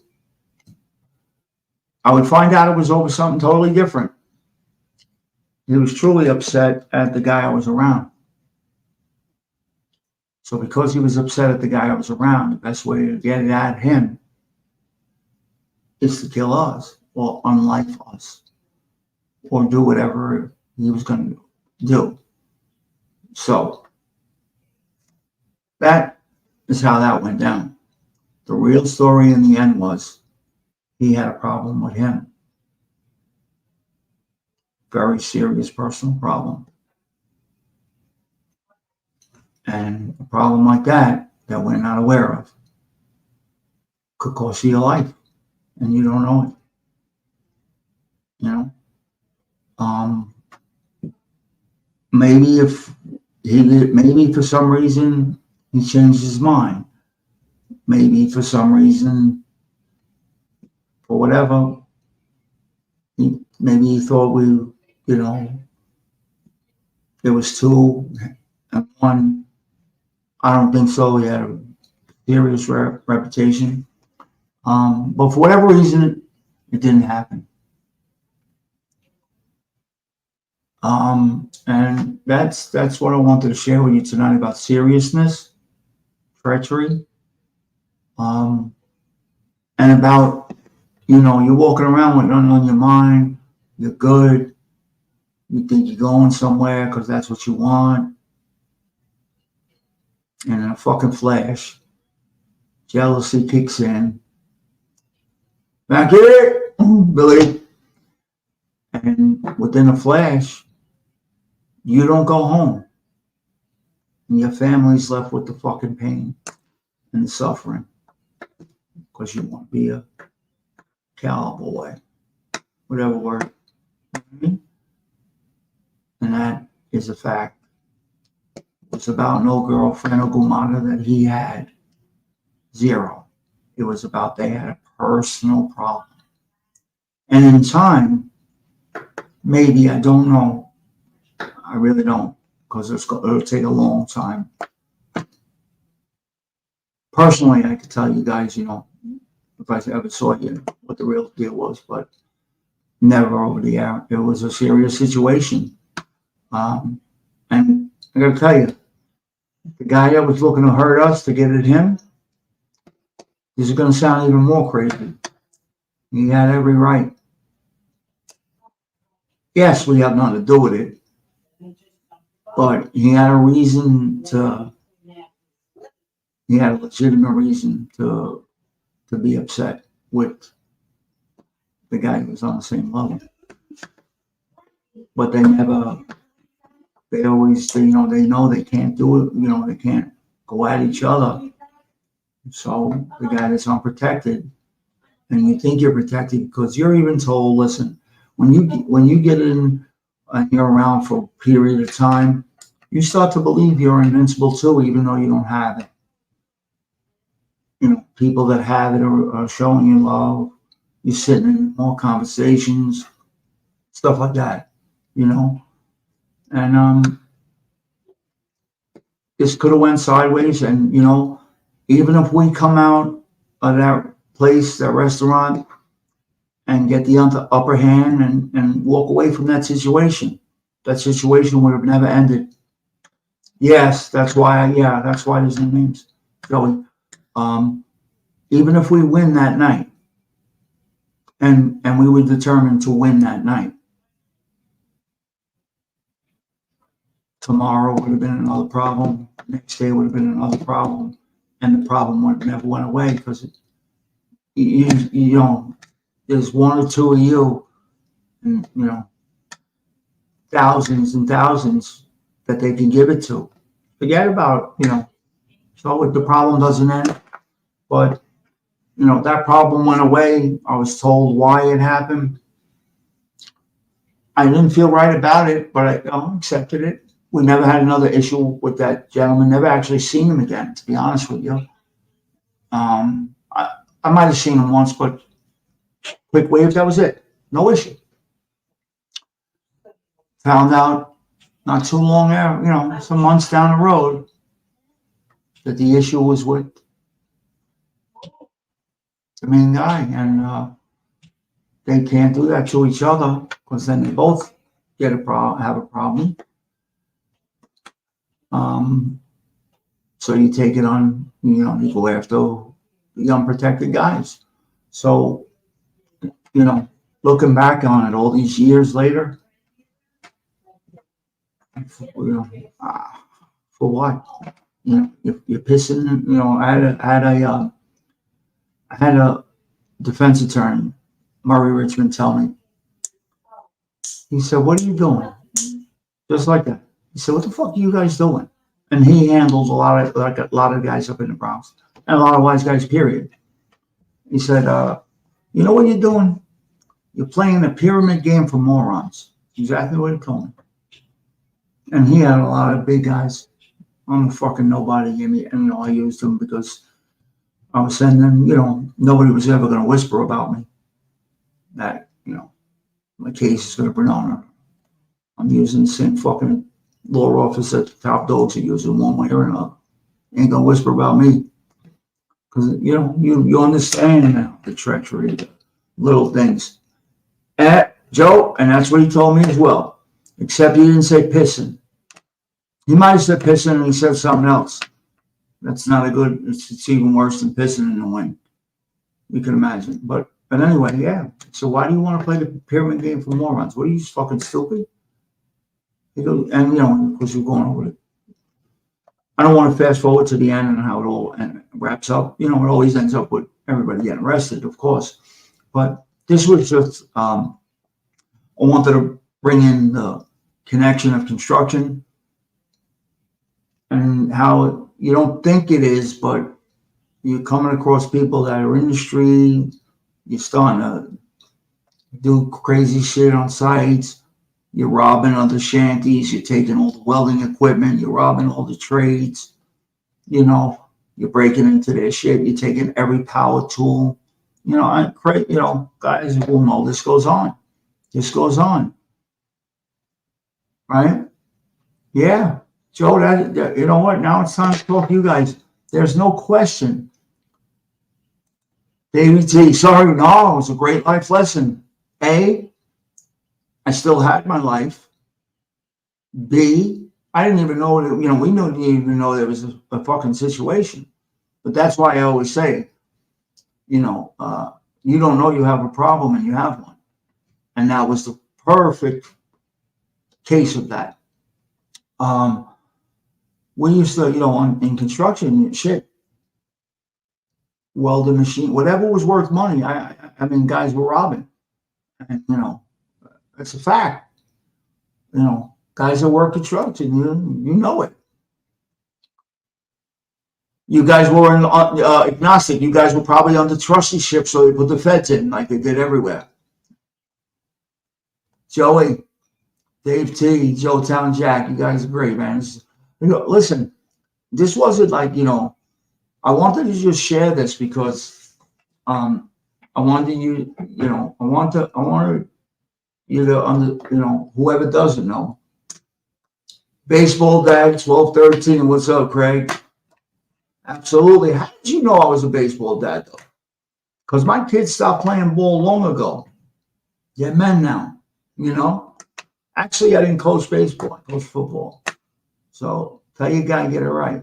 I would find out it was over something totally different. He was truly upset at the guy I was around. So because he was upset at the guy I was around, the best way to get it at him is to kill us or unlife us or do whatever he was going to do. So that is how that went down. The real story in the end was he had a problem with him. very serious personal problem. And a problem like that we're not aware of could cost you your life, and you don't know it. You know, maybe maybe for some reason he changed his mind. Maybe for some reason, for whatever, maybe he thought it was two and one. I don't think so. He had a serious reputation. But for whatever reason, it didn't happen. And that's what I wanted to share with you tonight about seriousness, treachery, and about, you're walking around with nothing on your mind. You're good. You think you're going somewhere because that's what you want. And in a fucking flash, jealousy kicks in. Back here, Billy. And within a flash, you don't go home. And your family's left with the fucking pain and the suffering. Because you want to be a cowboy. Whatever word. And that is a fact. It's about no girlfriend or gumata that he had. Zero. It was about they had a personal problem. And in time, maybe, I don't know. I really don't, because it'll take a long time. Personally, I could tell you guys, if I ever saw you, what the real deal was, but never over the air. It was a serious situation. And I gotta tell you, the guy that was looking to hurt us to get at him, this is gonna sound even more crazy. He had every right. Yes, we have nothing to do with it, but he had a legitimate reason to be upset with the guy who was on the same level. But they always, they know they can't do it, they can't go at each other. So the guy that's unprotected, and you think you're protected because you're even told, listen, when you get in and you're around for a period of time, you start to believe you're invincible too, even though you don't have it. People that have it are showing you love. You're sitting in more conversations, stuff like that, And this could have went sideways, and even if we come out of that place, that restaurant, and get the upper hand and walk away from that situation would have never ended. Yes, that's why there's no names, Joey. Even if we win that night, and we were determined to win that night, tomorrow would have been another problem. Next day would have been another problem, and the problem would have never went away because there's one or two of you, and thousands and thousands that they can give it to. Forget about so the problem doesn't end, but that problem went away. I was told why it happened. I didn't feel right about it, but I accepted it. We never had another issue with that gentleman. Never actually seen him again, to be honest with you. I might have seen him once, but quick wave, that was it. No issue. Found out not too long after, some months down the road, that the issue was with the main guy, and they can't do that to each other because then they both have a problem. So you take it on, you go after the unprotected guys. So, looking back on it all these years later, for what? You're pissing. I had a defense attorney, Murray Richmond, tell me He said, what are you doing? Just like that. He said, what the fuck are you guys doing? And he handles a lot of guys up in the Bronx and a lot of wise guys, period. He said, you know what you're doing? You're playing a pyramid game for morons. Exactly what he told me. And he had a lot of big guys. I'm a fucking nobody. And I used him because I was saying then, nobody was ever going to whisper about me that, my case is going to burn on. I'm using the same fucking law office that the top dogs are using one way or another. Ain't going to whisper about me. Because, you understand now the treachery, the little things. Joe, and that's what he told me as well. Except he didn't say pissing. He might have said pissing and he said something else. That's not a good, it's even worse than pissing in the wind. You can imagine. But anyway, yeah. So why do you want to play the pyramid game for morons? What are you, fucking stupid? And, because you're going over it. I don't want to fast forward to the end and how it all wraps up. It always ends up with everybody getting arrested, of course. But this was just, I wanted to bring in the connection of construction and how you don't think it is, but you're coming across people that are in the street. You're starting to do crazy shit on sites. You're robbing other shanties. You're taking all the welding equipment. You're robbing all the trades. You're breaking into their shit. You're taking every power tool. Guys will know this goes on. This goes on. Right? Yeah. Joe, you know what? Now it's time to talk to you guys. There's no question. Davey T, sorry, no, it was a great life lesson. A, I still had my life. B, I didn't even know, we didn't even know there was a fucking situation. But that's why I always say, you don't know you have a problem and you have one. And that was the perfect case of that. We used to, in construction, shit, welding machine, whatever was worth money. I mean, guys were robbing. And, that's a fact. Guys that work construction, you know it. You guys were agnostic. You guys were probably on the trustee-ship, so they put the feds in like they did everywhere. Joey, Dave T, Joe Town Jack, you guys are great, man. Listen, this wasn't like, I wanted to just share this because I wanted you, I wanted you to, whoever doesn't know. Baseball dad, 12-13. What's up, Craig? Absolutely. How did you know I was a baseball dad, though? Because my kids stopped playing ball long ago. They're men now, Actually, I didn't coach baseball. I coached football. So tell your guy, get it right.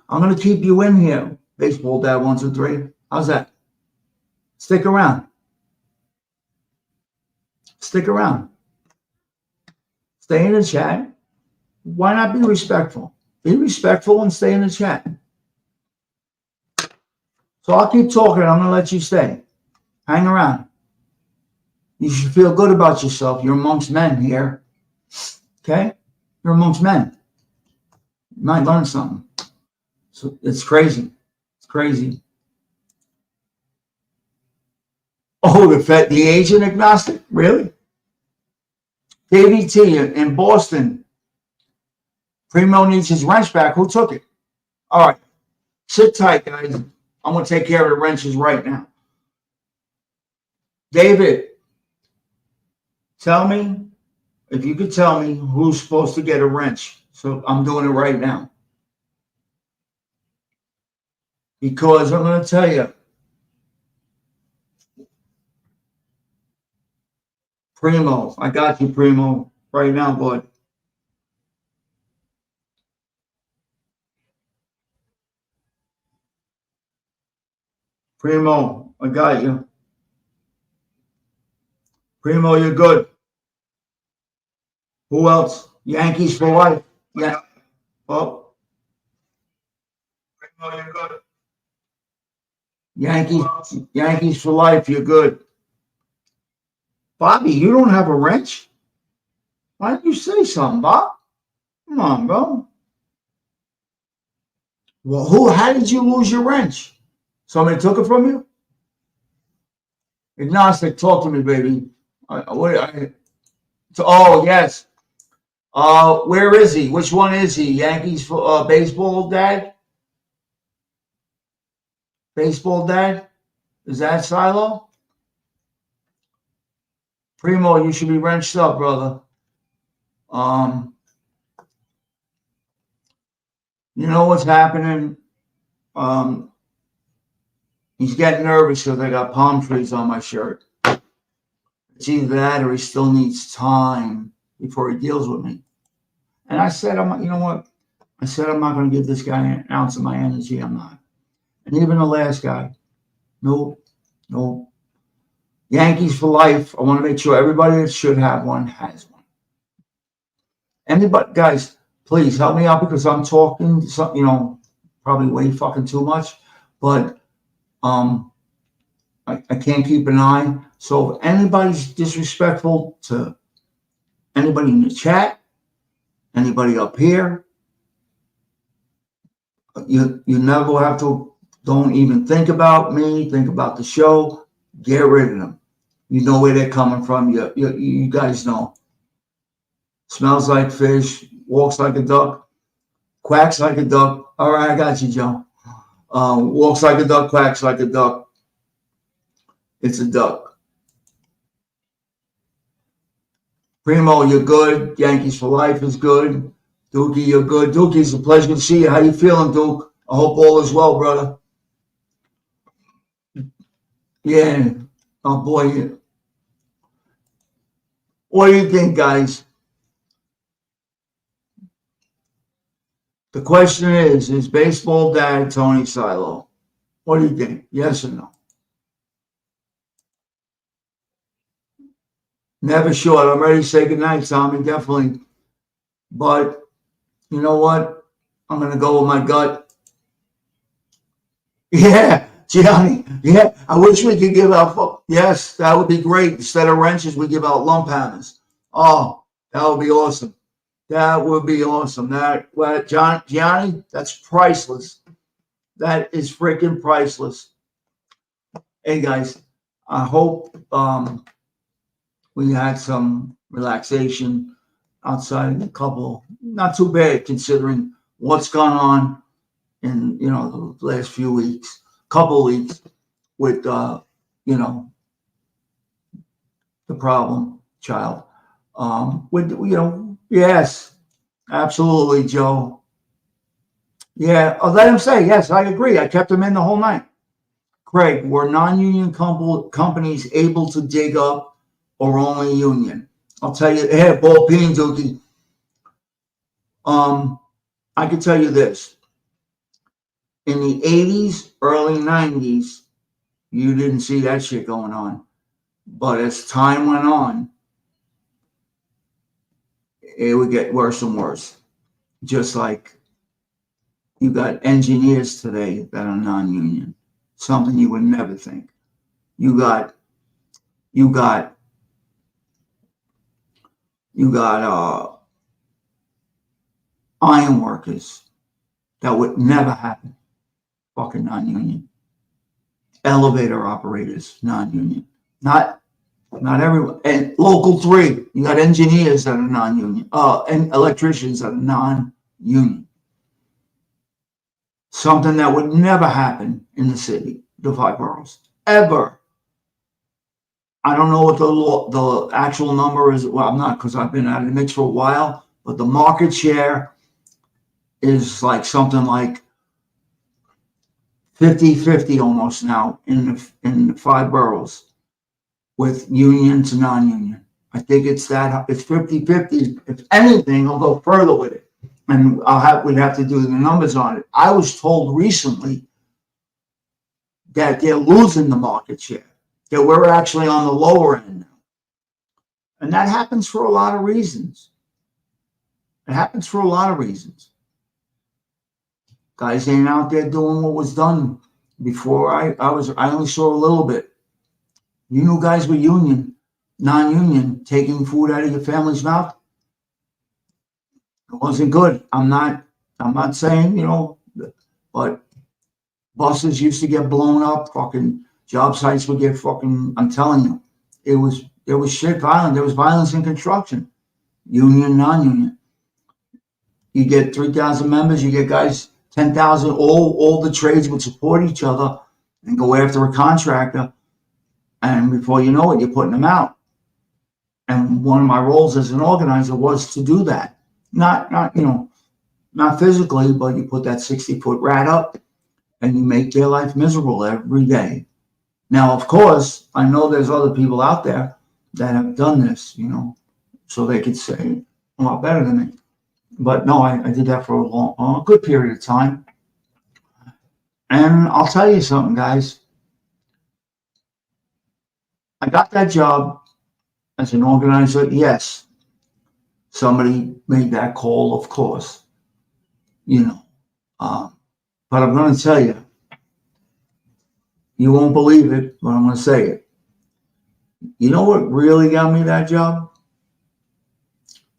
I'm going to keep you in here, baseball dad 1, 2, 3. How's that? Stick around. Stick around. Stay in the chat. Why not be respectful? Be respectful and stay in the chat. So I'll keep talking. I'm going to let you stay. Hang around. You should feel good about yourself. You're amongst men here. Okay? You're amongst men. You might learn something. So it's crazy. It's crazy. Oh, the Asian agnostic? Really? Davey T in Boston. Primo needs his wrench back. Who took it? All right. Sit tight, guys. I'm going to take care of the wrenches right now. David, tell me, if you could tell me who's supposed to get a wrench. So I'm doing it right now. Because I'm going to tell you, Primo, I got you, Primo, right now, bud. Primo, I got you. Primo, you're good. Who else? Yankees for life. Yeah. Oh. Primo, you're good. Yankees for life, you're good. Bobby, you don't have a wrench? Why didn't you say something, Bob? Come on, bro. Well, how did you lose your wrench? Somebody took it from you? Agnostic, talk to me, baby. Oh, yes. Where is he? Which one is he? Yankees baseball dad? Baseball dad? Is that Silo? Primo, you should be wrenched up, brother. You know what's happening? He's getting nervous because I got palm trees on my shirt. It's either that or he still needs time before he deals with me. And I said, you know what? I said, I'm not going to give this guy an ounce of my energy. I'm not. And even the last guy, nope. Yankees for life. I want to make sure everybody that should have one has one. Anybody, guys, please help me out because I'm talking, probably way fucking too much, but I can't keep an eye. So if anybody's disrespectful to anybody in the chat, anybody up here, you never have to, don't even think about me, think about the show, get rid of them. You know where they're coming from. You guys know. Smells like fish, walks like a duck, quacks like a duck. All right, I got you, Joe. Walks like a duck, quacks like a duck. It's a duck. Primo, you're good. Yankees for life is good. Dookie, you're good. Dookie, it's a pleasure to see you. How you feeling, Duke? I hope all is well, brother. Yeah. Oh, boy. What do you think, guys? The question is baseball dad Tony Silo? What do you think? Yes or no? Never short. I'm ready to say goodnight, Tommy, definitely. But you know what? I'm going to go with my gut. Yeah, Gianni. Yeah, I wish we could give out. Yes, that would be great. Instead of wrenches, we give out lump hammers. Oh, that would be awesome. That would be awesome. Gianni, that's priceless. That is freaking priceless. Hey, guys, I hope we had some relaxation outside a couple. Not too bad considering what's gone on in the last few weeks, couple weeks with the problem child. Yes, absolutely, Joe. Yeah, let him say yes. I agree. I kept him in the whole night. Craig, were non-union companies able to dig up or only union? I'll tell you. Hey, ball peen, Dookie. I can tell you this. In the 80s, early 90s, you didn't see that shit going on. But as time went on, it would get worse and worse. Just like you got engineers today that are non-union. Something you would never think. You got iron workers that would never happen. Fucking non-union. Elevator operators, non-union. Not everyone. And local 3, you got engineers that are non-union. And electricians that are non-union. Something that would never happen in the city, the 5 boroughs, ever. I don't know what the actual number is. Well, I'm not, because I've been out of the mix for a while. But the market share is like something like 50-50 almost now in the 5 boroughs with union to non-union. I think it's 50-50. If anything, I'll go further with it. And we'd have to do the numbers on it. I was told recently that they're losing the market share, that we're actually on the lower end now. And that happens for a lot of reasons. It happens for a lot of reasons. Guys ain't out there doing what was done before. I only saw a little bit. You knew guys were union non-union taking food out of your family's mouth. It wasn't good. I'm not saying, but buses used to get blown up, fucking job sites would get fucking, I'm telling you, there was shit violent. There was violence in construction, union, non-union. You get 3,000 members, you get guys, 10,000, all the trades would support each other and go after a contractor. And before you know it, you're putting them out. And one of my roles as an organizer was to do that. Not physically, but you put that 60-foot rat up and you make their life miserable every day. Now, of course, I know there's other people out there that have done this, so they could say a lot better than me. But no, I did that for a good period of time. And I'll tell you something, guys. I got that job as an organizer. Yes, somebody made that call, of course, but I'm going to tell you, you won't believe it, but I'm going to say it. You know what really got me that job?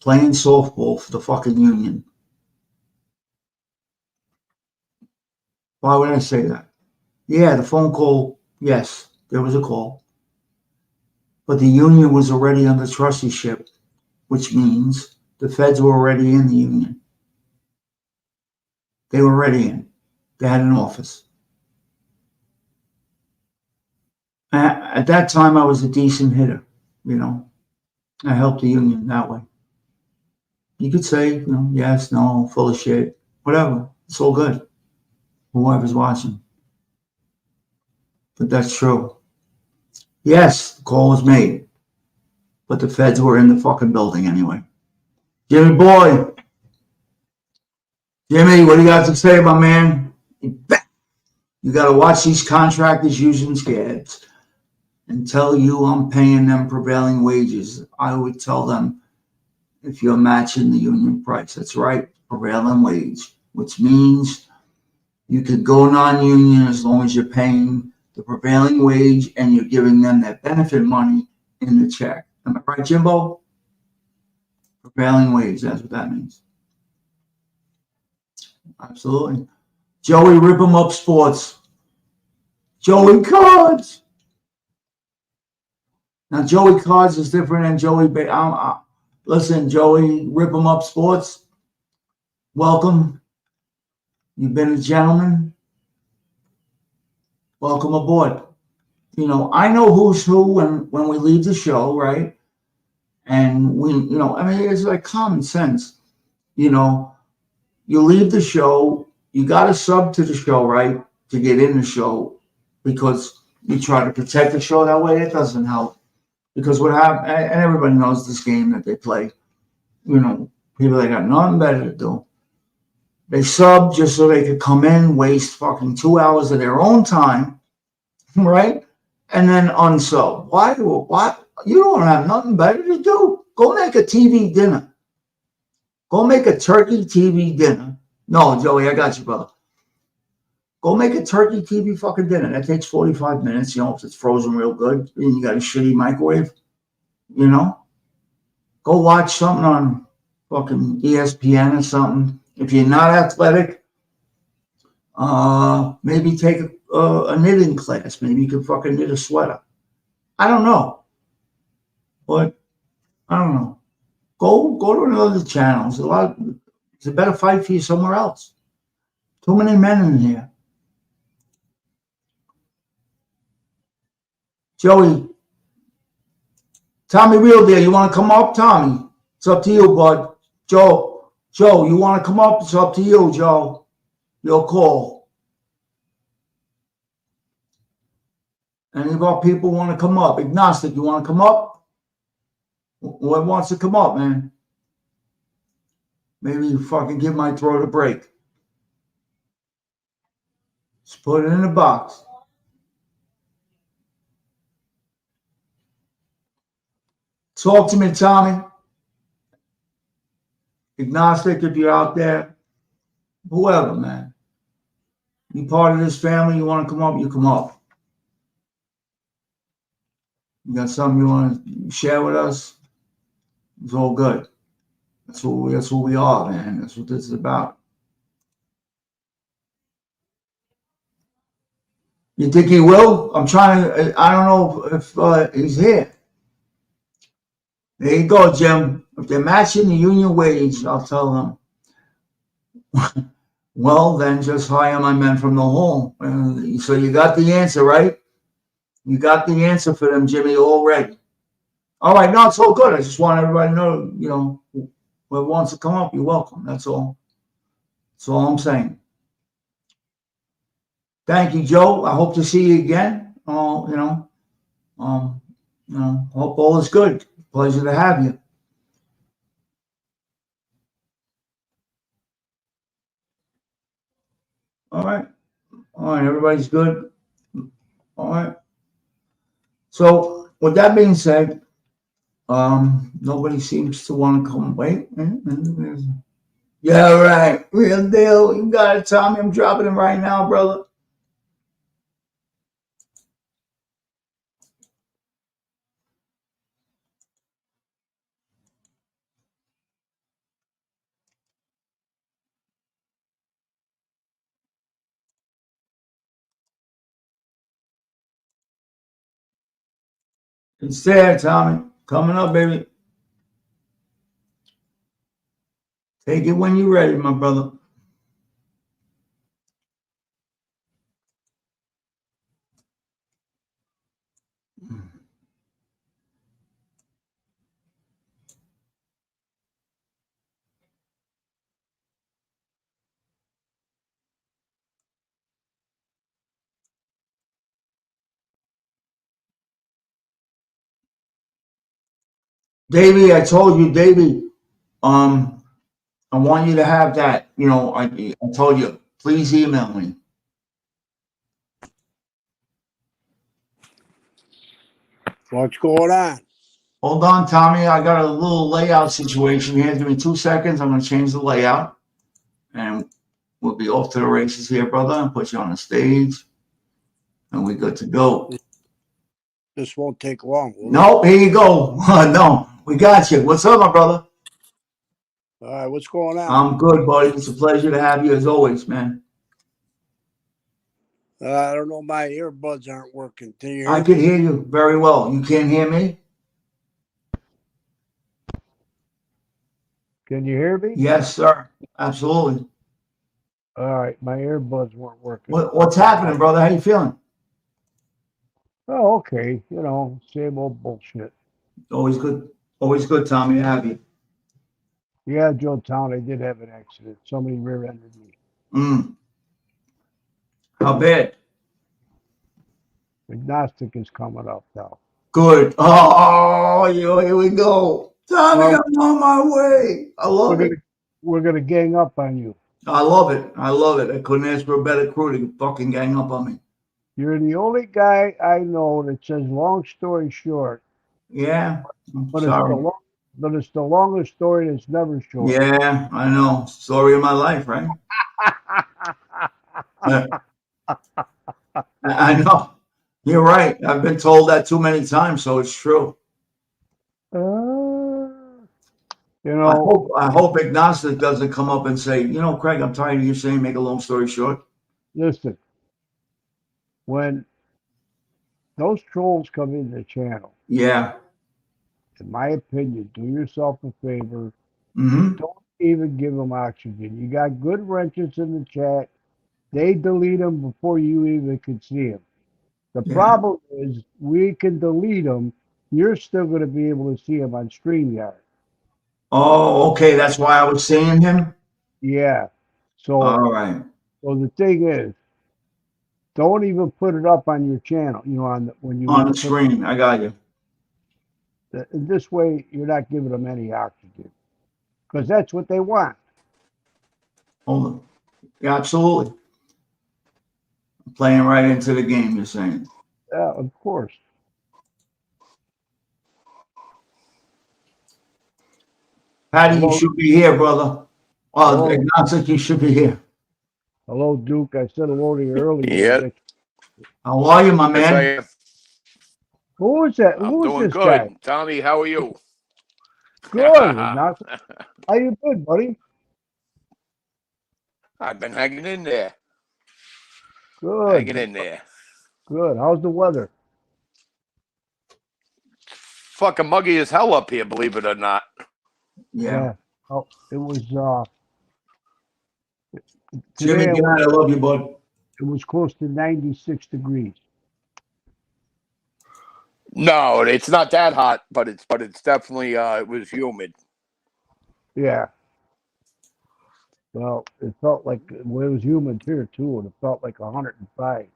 Playing softball for the fucking union. Why would I say that? Yeah, the phone call, yes, there was a call. But the union was already under trusteeship, which means the feds were already in the union. They were already in. They had an office. At that time, I was a decent hitter, I helped the union that way. You could say, yes, no, full of shit, whatever. It's all good. Whoever's watching. But that's true. Yes, the call was made, but the feds were in the fucking building anyway. Jimmy boy. Jimmy, what do you got to say, my man? You got to watch these contractors using scabs and tell you I'm paying them prevailing wages. I would tell them if you're matching the union price. That's right, prevailing wage, which means you could go non-union as long as you're paying the prevailing wage and you're giving them that benefit money in the check. Am I right, Jimbo? Prevailing wage, that's what that means. Absolutely. Joey, Rip 'em Up Sports. Joey Cards. Now, Joey Cards is different than Joey. Listen, Joey, Rip 'em Up Sports. Welcome. You've been a gentleman. Welcome aboard. I know who's who when we leave the show, right? And it's like common sense. You leave the show, you got to sub to the show, right? To get in the show, because you try to protect the show that way. It doesn't help. Because what happens, and everybody knows this game that they play, people that got nothing better to do. They sub just so they could come in, waste fucking 2 hours of their own time, right? And then unsub. Why? You don't have nothing better to do. Go make a TV dinner. Go make a turkey TV dinner. No, Joey, I got you, brother. Go make a turkey TV fucking dinner. That takes 45 minutes, if it's frozen real good and you got a shitty microwave, Go watch something on fucking ESPN or something. If you're not athletic, maybe take a knitting class. Maybe you can fucking knit a sweater. I don't know. But, I don't know. Go to another channel. It's a better fight for you somewhere else. Too many men in here. Joey, Tommy Real Deal, you want to come up, Tommy? It's up to you, bud. Joe, you want to come up? It's up to you, Joe. Your call. Any of our people want to come up? Agnostic, you want to come up? Who wants to come up, man? Maybe you fucking give my throat a break. Just put it in the box. Talk to me, Tommy. Agnostic, if you're out there. Whoever, man. You part of this family, you want to come up, you come up. You got something you want to share with us? It's all good. That's what we are, man. That's what this is about. You think he will? I'm trying to. I don't know if he's here. There you go, Jim. If they're matching the union wage, I'll tell them. Well, then just hire my men from the hall. So you got the answer, right? You got the answer for them, Jimmy, already. All right, no, it's all good. I just want everybody to know, whoever wants to come up, you're welcome. That's all. That's all I'm saying. Thank you, Joe. I hope to see you again. Hope all is good. Pleasure to have you. All right. Everybody's good. All right. So with that being said, nobody seems to want to come. Wait. Yeah, right. Real deal. You got it, Tommy. I'm dropping it right now, brother. It's there, Tommy. Coming up, baby. Take it when you're ready, my brother. Davey, I told you, Davey, I want you to have that. I told you, please email me. What's going on? Hold on, Tommy. I got a little layout situation here. Give me 2 seconds. I'm going to change the layout. And we'll be off to the races here, brother, and put you on the stage. And we're good to go. This won't take long. Nope, here you go. No, we got you. What's up, my brother? All right, what's going on? I'm good, buddy. It's a pleasure to have you as always, man. I don't know. My earbuds aren't working. Can you hear I me? can hear you very well. You can't hear me? Can you hear me? Yes, sir. Absolutely. All right, my earbuds weren't working. What's happening, brother? How you feeling? Oh, okay. Same old bullshit. Always good. Always good, Tommy, to have you. Yeah, Joe Town, I did have an accident. Somebody rear-ended me. How bad? Agnostic is coming up now. Good. Oh, here we go. Tommy, I'm on my way. I love it. We're gonna gang up on you. I love it. I love it. I couldn't ask for a better crew to fucking gang up on me. You're the only guy I know that says long story short. Yeah. But Sorry. it's the longest story that's never short. Yeah, I know. Story of my life, right? I know. You're right. I've been told that too many times, so it's true. I hope Agnostic doesn't come up and say, Craig, I'm tired of you saying make a long story short. Listen, when those trolls come in the channel, yeah, in my opinion, do yourself a favor. Mm-hmm. Don't even give them oxygen. You got good wrenches in the chat. They delete them before you even can see them. The problem is we can delete them. You're still going to be able to see them on StreamYard. Oh, okay. That's why I was seeing him? Yeah. So, all right. So the thing is, don't even put it up on your channel, on the screen. I got you. This way, you're not giving them any oxygen. Because that's what they want. Hold on. Yeah, absolutely. Playing right into the game, you're saying. Yeah, of course. Patty, you should be here, brother. Well, Agnostic, you should be here. Hello, Duke. I said hello to you earlier. Yeah. How are you, my man? Who was that? I'm Who was doing this good. guy? Tommy, how are you? Good. Not, how you been, buddy? I've been hanging in there. Good. Hanging in there. Good. How's the weather? Fucking muggy as hell up here, believe it or not. Yeah. Oh, it was Jimmy, today. good night. I love you, bud. It was close to 96 degrees. No, it's not that hot, but it's definitely it was humid. Yeah. Well, it felt like well, it was humid here too, and it felt like 105.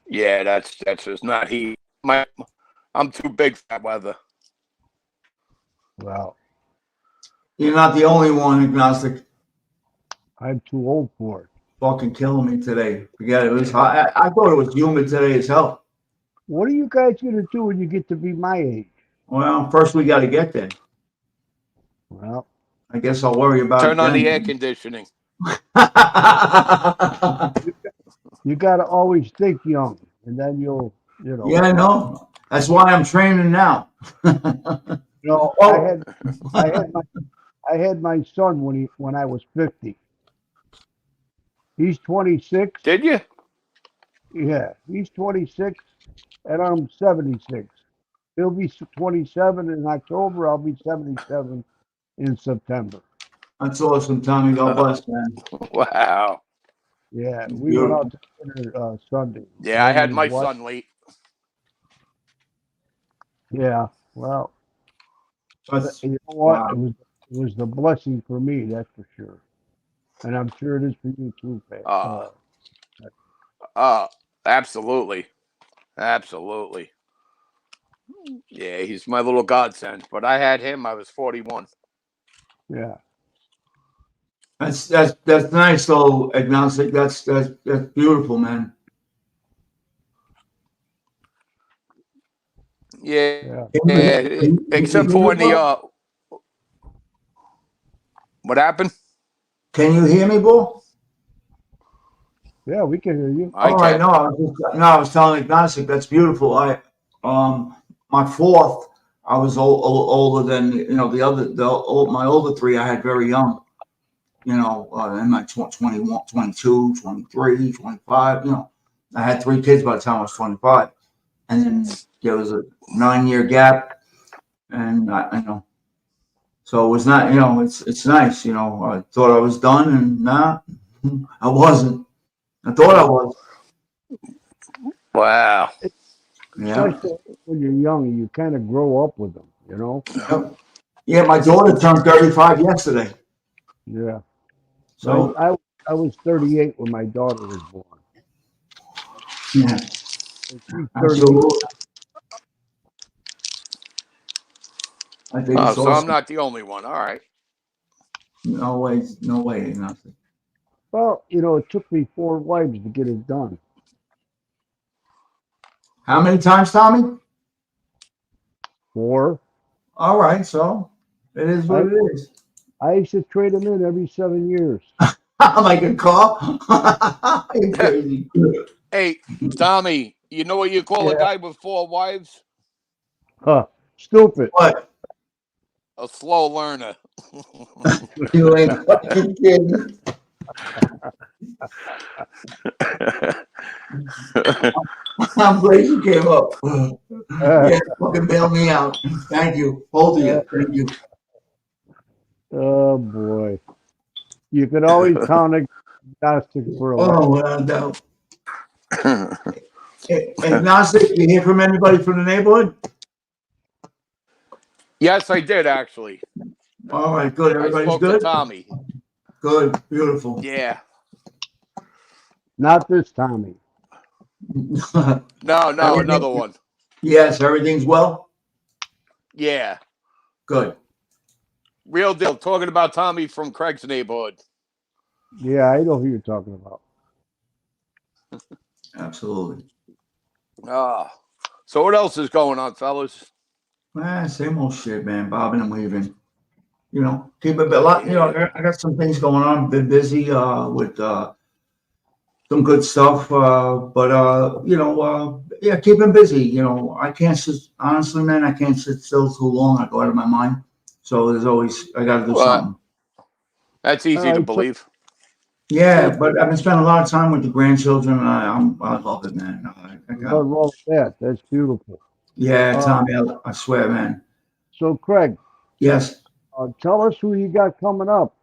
Yeah, that's just not heat. I'm too big for that weather. Well, You're not the only one, agnostic. I'm too old for it. Fucking killing me today. Forget it. It was hot. I thought it was humid today as hell. What are you guys gonna do when you get to be my age? Well, first we got to get there. Well, I guess I'll worry about Turn it on then. the air conditioning. you got to always think young, and then you'll, Yeah, I know. That's why I'm training now. Oh. I had my son when I was 50. He's 26. Did you? Yeah, he's 26, and I'm 76. He'll be 27 in October. I'll be 77 in September. That's awesome, Tommy. God bless, man. Wow. Yeah, we went out to dinner Sunday. Yeah, I Him had and my his wife. son late. Yeah, well, That's, you know what? wow. It was the blessing for me, that's for sure. And I'm sure it is for you too, Pat. Absolutely. Absolutely. Yeah, he's my little godsend. But I had him, I was 41. Yeah. That's nice, though, agnostic. That's beautiful, man. Yeah. Yeah. Except for when the what happened? Can you hear me, Bull? Yeah, we can hear you. I All right, can. I was telling agnostic. That's beautiful. My fourth, I was older than my older three. I had very young. In my 21, 22, 23, 25. I had three kids by the time I was 25, and then there was a 9-year gap, and so it was not. It's nice. I thought I was done, and nah, I wasn't. I thought I was. Wow. Yeah. Especially when you're young, you kind of grow up with them, Yep. Yeah, my daughter turned 35 yesterday. Yeah. So I was 38 when my daughter was born. yeah, And she's 38. absolutely. I think it's So I'm awesome. not the only one. All right. No way, nothing. Well, it took me 4 wives to get it done. How many times, Tommy? 4. All right, so it is what it is. I used to trade them in every 7 years. Like a car? You're crazy. Hey, Tommy, you know what you call a guy with 4 wives? Huh. Stupid. What? A slow learner. You ain't fucking kidding. I'm glad you came up. Yeah, fucking bail me out. Thank you. Both of you. Thank you. Oh, boy. You can always count agnostic for a lot. Oh, well, no. Agnostic, you hear from anybody from the neighborhood? Yes, I did actually. All right, good. I Everybody's spoke good? to Tommy. Good, beautiful. Yeah. Not this Tommy. No, another one. Yes, everything's well? Yeah. Good. Real deal. Talking about Tommy from Craig's neighborhood. Yeah, I know who you're talking about. Absolutely. So what else is going on, fellas? Same old shit, man. Bobbing and weaving. Keep it a lot. I got some things going on. Been busy with some good stuff. Yeah, keep him busy. I can't sit, honestly, man, I can't sit still too long. I go out of my mind. So there's always, I got to do something. That's easy to believe. Yeah, but I've been spending a lot of time with the grandchildren, and I love it, man. Nothing wrong with that. That's beautiful. Yeah, Tommy, I swear, man. So, Craig, Yes, tell us who you got coming up.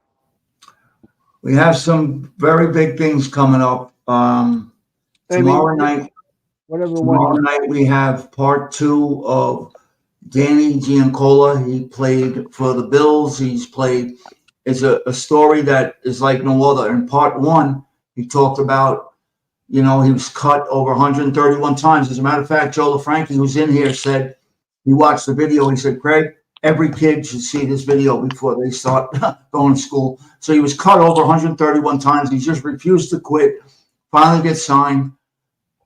we have some very big things coming up. Tomorrow night, we have part 2 of Danny Giancola. He played for the Bills. It's a story that is like no other. In part 1, he talked about, he was cut over 131 times. As a matter of fact, Joe LaFranchi, who's in here, said he watched the video. He said, Craig, every kid should see this video before they start going to school. So he was cut over 131 times. He just refused to quit, finally gets signed,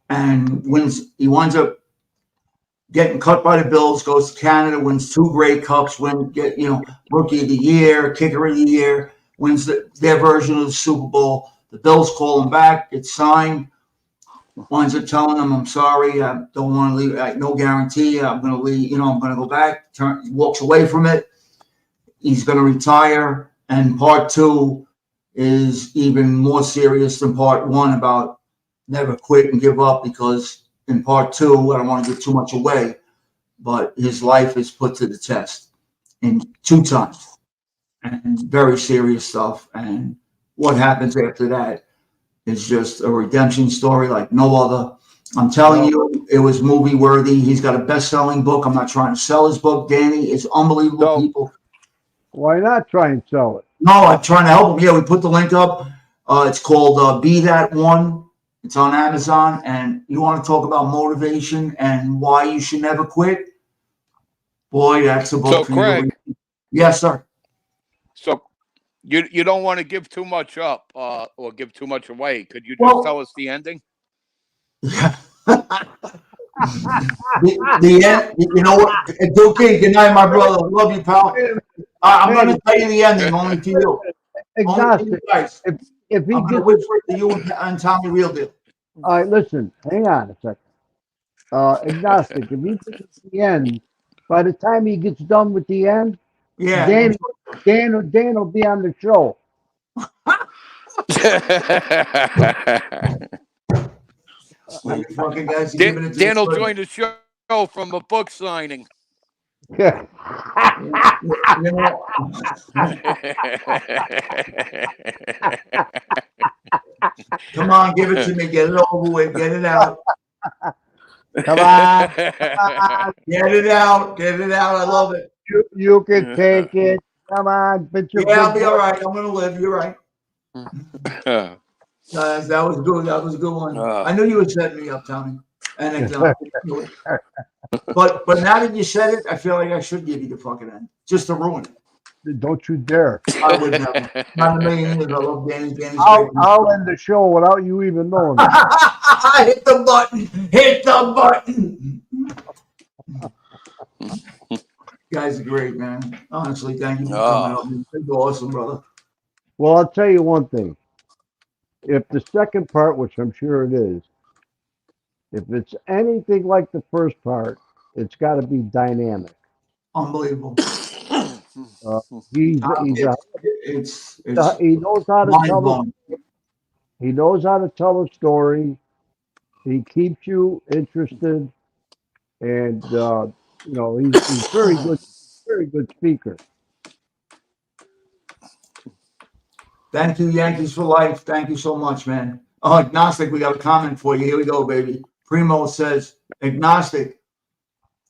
and he winds up getting cut by the Bills, goes to Canada, wins 2 Grey Cups, Rookie of the Year, Kicker of the Year, wins their version of the Super Bowl. The Bills call him back, gets signed, winds up telling them, I'm sorry, I don't want to leave, no guarantee, I'm going to leave, I'm going to go back, walks away from it. He's going to retire, and part 2 is even more serious than part 1 about never quit and give up, because in part 2, I don't want to give too much away, but his life is put to the test in 2 times, and very serious stuff. And what happens after that is just a redemption story like no other. I'm telling you, it was movie worthy. He's got a best-selling book. I'm not trying to sell his book, Danny. It's unbelievable, people. Why not try and sell it? No, I'm trying to help him. Yeah, we put the link up. It's called Be That One. It's on Amazon, and you want to talk about motivation and why you should never quit? Boy, that's a book. So, Craig. Yes, sir. So, you don't want to give too much up or give too much away. Could you just tell us the ending? Yeah. the end. You know what, Dookie? Good night, my brother. Love you, pal. I'm going to tell you the ending, only to you. Only to you guys. If he I'm going to whisper it to you and Tommy Real Deal. All right, listen, hang on a second. Agnostic, if he gets to the end, by the time he gets done with the end, yeah, Dan will be on the show. Dan will join the show from a book signing. Come on, give it to me. Get it over with. Get it out. Come on. Get it out. Get it out. I love it. You can take it. Come on. I'll be all right. I'm going to live. You're right. That was good. That was a good one. I knew you were setting me up, Tommy. And but now that you said it, I feel like I should give you the fucking end, just to ruin it. Don't you dare. I would never. Not a million years. I love Danny. I'll end the show without you even knowing it. Hit the button. Hit the button. You guys are great, man. Honestly, thank you for coming up. You're awesome, brother. Well, I'll tell you one thing. If the second part, which I'm sure it is, if it's anything like the first part, it's got to be dynamic. Unbelievable. He knows how to tell. He knows how to tell a story. He keeps you interested, and he's very good. Very good speaker. Thank you, Yankees for life. Thank you so much, man. Oh, Agnostic, we got a comment for you. Here we go, baby. Primo says, Agnostic,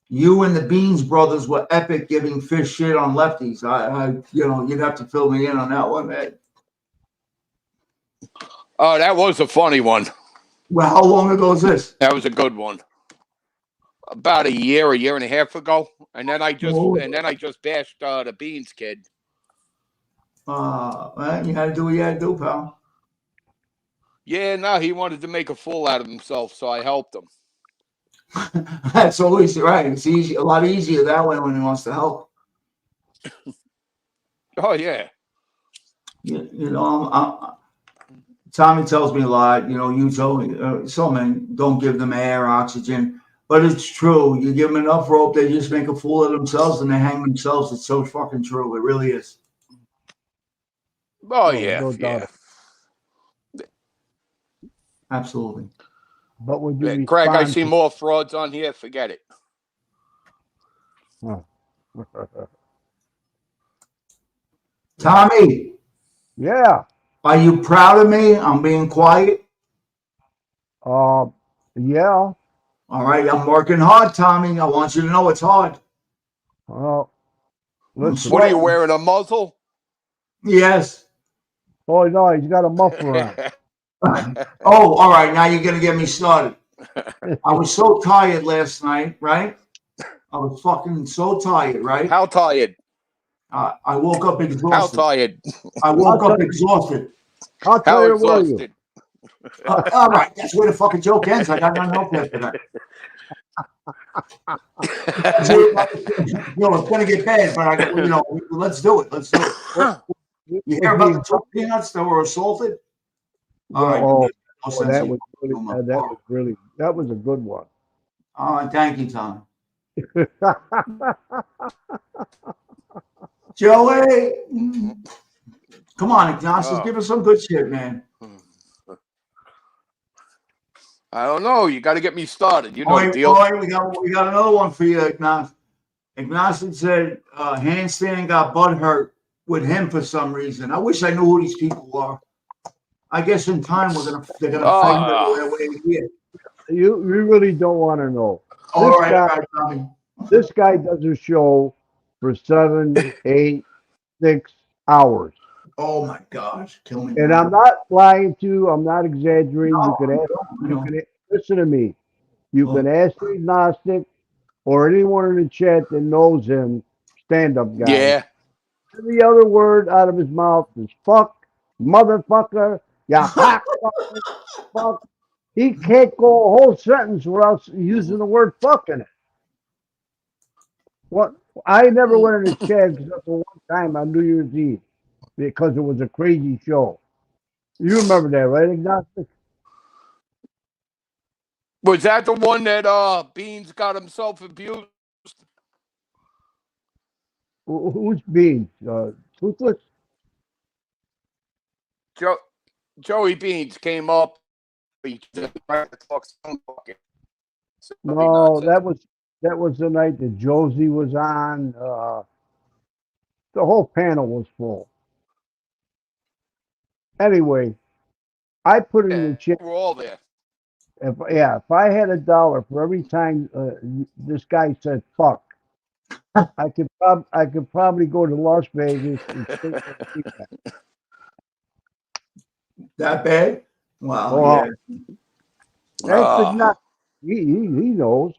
you and the Beans brothers were epic giving fish shit on lefties. You'd have to fill me in on that one, man. Oh, that was a funny one. Well, how long ago is this? That was a good one. About a year and a half ago, and then I just bashed the Beans kid. Man, you had to do what you had to do, pal. Yeah, no, he wanted to make a fool out of himself, so I helped him. That's always right. It's easy, a lot easier that way when he wants to help. Oh yeah. It's Tommy tells me a lot. You know, you told me, so man, don't give them air, oxygen. But it's true. You give them enough rope, they just make a fool of themselves and they hang themselves. It's so fucking true. It really is. Oh, Oh, yeah, no doubt. yeah. Absolutely. But would you Yeah, respond? Craig, I see more frauds on here. Forget it. Tommy, Yeah. are you proud of me? I'm being quiet. Yeah. All right, I'm working hard, Tommy. I want you to know it's hard. Well, I'm listen. What are you sweating. wearing, a muzzle? Yes. Oh no, he's got a muffler on. Oh, all right. Now you're gonna get me started. I was so tired last night, right? I was fucking so tired, right? How tired? I woke up How exhausted. tired? I woke up exhausted. How How tired were you? exhausted? All right, that's where the fucking joke ends. I got nothing else after that. It's gonna get bad, but let's do it. Let's do it. You hear about the two peanuts that were assaulted? All right, Oh, no sense that of was really that was a good one. all right, thank you, Tom. Joey, come on, Ignacio, give us some good shit, man. I don't know. You got to get me started. You know the Roy, deal. Roy, we got another one for you, Ignacio. Ignacio said handstand got butt hurt with him for some reason. I wish I knew who these people are. I guess in time they're gonna find their way here. You really don't want to know. All right, Tommy. This guy does a show for 7, 8, 6 hours. Oh my gosh, kill me. And I'm not lying to you. I'm not exaggerating. No, You can ask. no. Listen to me. You can ask the agnostic or anyone in the chat that knows him, stand-up guy. Yeah. Every other word out of his mouth is fuck, motherfucker, ya fuck, fuck. He can't go a whole sentence without using the word fuck in it. What? I never went in the chat except for one time on New Year's Eve because it was a crazy show. You remember that, right, Agnostic? Was that the one that Beans got himself abused? Who's Beans? Toothless? Joey Beans came up. He tried to talk some fucking. No, that was the night that Josie was on. The whole panel was full. Anyway, I put in the chat. We're all there. If I had $1 for every time this guy said fuck, I could probably go to Las Vegas and stay for a weekend. That bad? Wow. Oh, Yeah. that's not. He knows.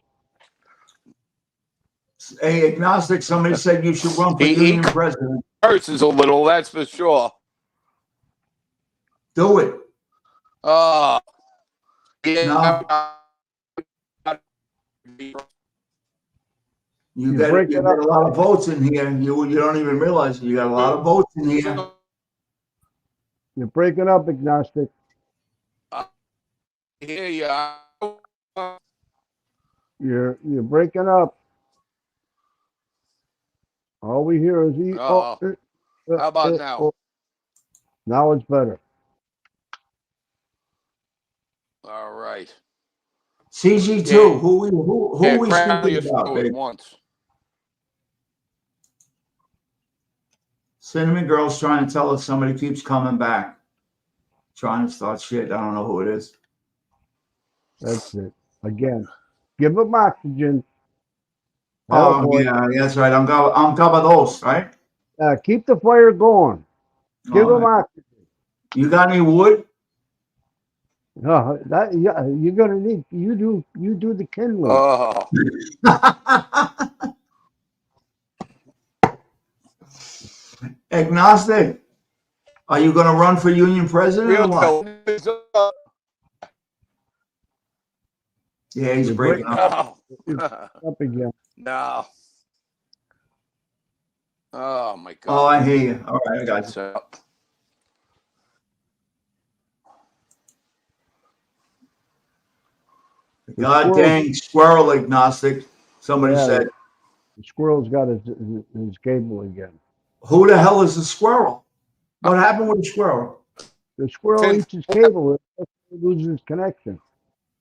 Hey, agnostic. Somebody said you should run for union president. Curses a little, that's for sure. Do it. Yeah. No. You get a lot of votes in here. You don't even realize it. You got a lot of votes in here. You're breaking up, agnostic. Yeah. You're breaking up. All we hear is How about now? Now it's better. All right. CG2, Yeah. who we speaking about, babe? Once. Cinnamon Girl's trying to tell us somebody keeps coming back. Trying to start shit. I don't know who it is. That's it. Again, give them oxygen. Oh, boy. Yeah, that's right. I'm top of those, right? Keep the fire going. Give them oxygen. You got any wood? No, you're gonna need. You do the kindling. Oh. Agnostic. Are you going to run for union president or what? Yeah, he's breaking up. Up again. No. Oh my God. Oh, I hear you. All right, I got you. God dang squirrel agnostic. Somebody said. The squirrel's got his cable again. Who the hell is the squirrel? What happened with the squirrel? The squirrel eats his cable. It loses connection.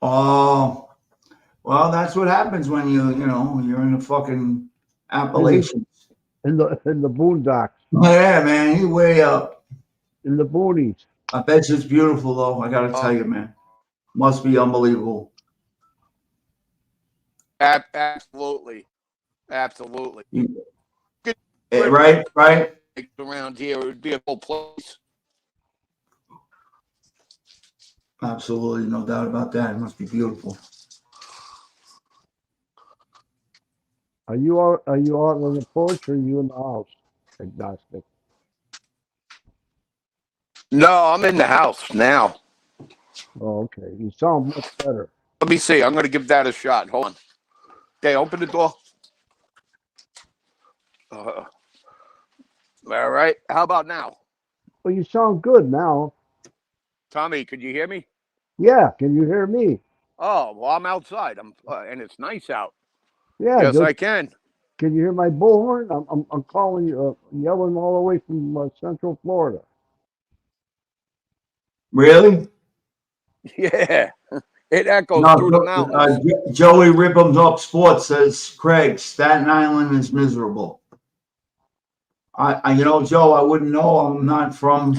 Oh, well, that's what happens when you're in the fucking Appalachians. In the boondocks. Oh, yeah, man, he way up. In the boonies. I bet you it's beautiful, though. I got to tell you, man. Must be unbelievable. Absolutely. Right. Around here, it would be a whole place. Absolutely, no doubt about that. It must be beautiful. Are you out on the porch or are you in the house? Agnostic. No, I'm in the house now. Oh, okay. You sound much better. Let me see. I'm going to give that a shot. Hold on. Okay, open the door. All right. How about now? Well, you sound good now. Tommy, could you hear me? Yeah. Can you hear me? Oh, well, I'm outside. And it's nice out. Yeah. Yes, I can. Can you hear my bullhorn? I'm calling you, yelling all the way from Central Florida. Really? Yeah. It echoes through the mountains. Joey Ribham's Up Sports says, Craig, Staten Island is miserable. Joe, I wouldn't know. I'm not from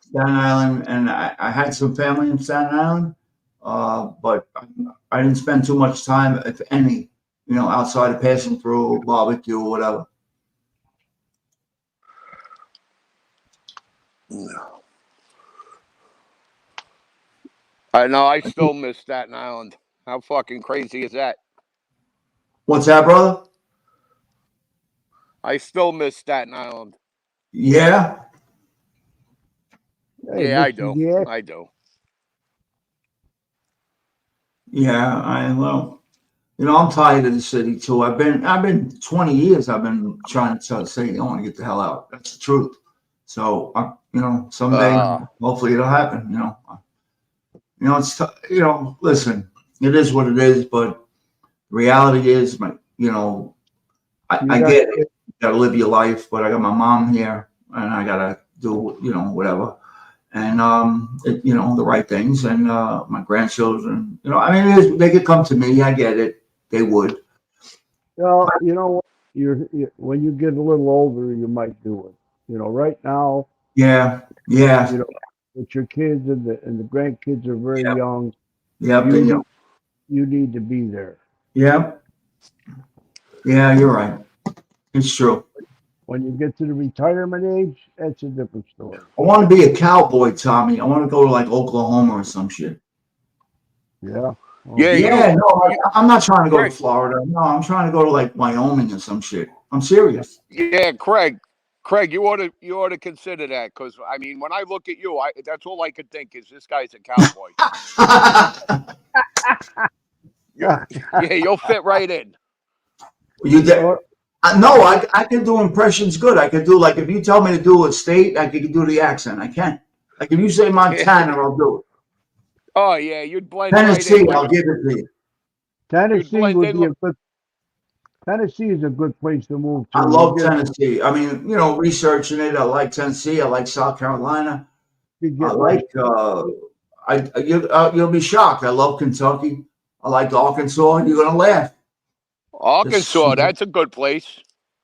Staten Island, and I had some family in Staten Island, but I didn't spend too much time, if any, outside of passing through, barbecue, or whatever. No. I know. I still miss Staten Island. How fucking crazy is that? What's that, brother? I still miss Staten Island. Yeah. Hey, Yeah, I do. I do. Yeah, I'm tired of the city too. I've been 20 years. I've been trying to say I want to get the hell out. That's the truth. So someday, hopefully it'll happen. It's listen, it is what it is. But the reality is, I get it. You gotta live your life. But I got my mom here, and I gotta do whatever. And the right things, and my grandchildren, they could come to me. I get it; they would. Well, you know what? When you get a little older, you might do it. Right now. Yeah. With your kids and the grandkids are very young. Yep. You need to be there. Yep. Yeah, you're right. It's true. When you get to the retirement age, that's a different story. I want to be a cowboy, Tommy. I want to go to like Oklahoma or some shit. Yeah. I'm not trying to go to Florida. No, I'm trying to go to like Wyoming or some shit. I'm serious. Yeah, Craig, you ought to consider that, because when I look at you, that's all I could think is this guy's a cowboy. Yeah, you'll fit right in. No, I can do impressions good. I can do, like, if you tell me to do a state, I can do the accent. I can. Like, if you say Montana, I'll do it. Oh yeah, you'd blend Tennessee, right in. I'll give it to you. Tennessee would be a good. Tennessee is a good place to move to. I love Tennessee. Researching it, I like Tennessee. I like South Carolina. I like. You'll be shocked. I love Kentucky. I like Arkansas. You're gonna laugh. Arkansas, that's a good place.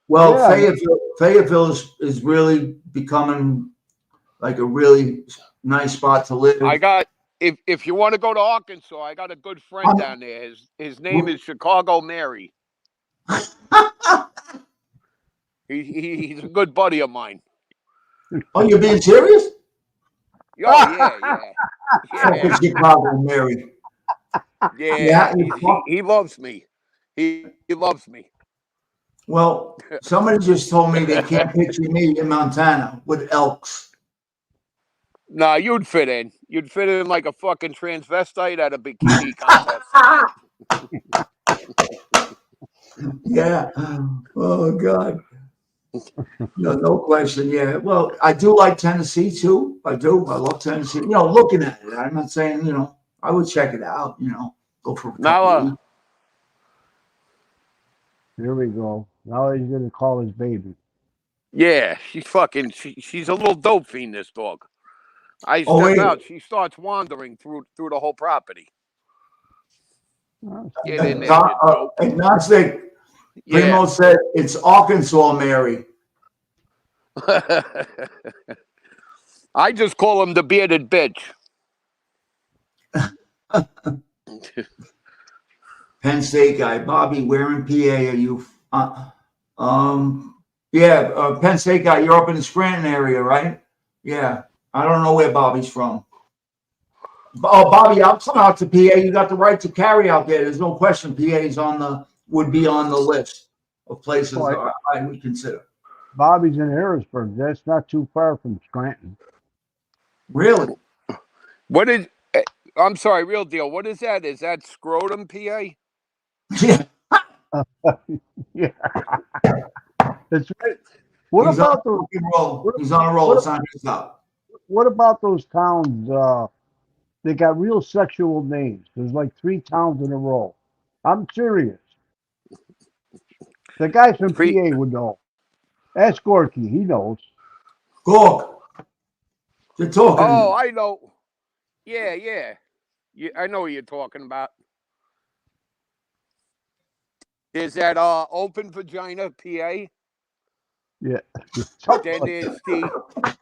Well, yeah. Fayetteville is really becoming like a really nice spot to live. If you want to go to Arkansas, I got a good friend down there. His name is Chicago Mary. He's a good buddy of mine. Oh, you're being serious? Oh, yeah. Chicago Mary. Yeah. He loves me. He loves me. Well, somebody just told me they can't picture me in Montana with elks. Nah, you'd fit in. You'd fit in like a fucking transvestite at a bikini contest. Yeah. Oh, God. No question. Yeah. Well, I do like Tennessee, too. I do. I love Tennessee. Looking at it. I'm not saying, I would check it out, Go for a couple Now, of weeks. Here we go. Now he's gonna call his baby. yeah, she's a little dope fiend, this dog. I Oh, step wait. out, she starts wandering through the whole property. Oh, Get in there, you dope. Agnostic. Yeah. Primo said it's Arkansas, Mary. I just call him the bearded bitch. Penn State guy. Bobby, where in PA are you? Yeah, Penn State guy. You're up in the Scranton area, right? Yeah. I don't know where Bobby's from. Oh, Bobby, I'll come out to PA. You got the right to carry out there. There's no question. PA's would be on the list of places Right. I would consider. Bobby's in Harrisburg. That's not too far from Scranton. Really? What is? I'm sorry, real deal. What is that? Is that scrotum, PA? Yeah. Yeah. That's right. What He's about on those? a roll. He's on a roll. It's not his up. What about those towns? They got real sexual names. There's like 3 towns in a row. I'm serious. The guy from PA would know. Ask Gorky. He knows. Gork. You're talking. Oh, I know. Yeah. I know what you're talking about. Is that open vagina, PA? Yeah. Then there's the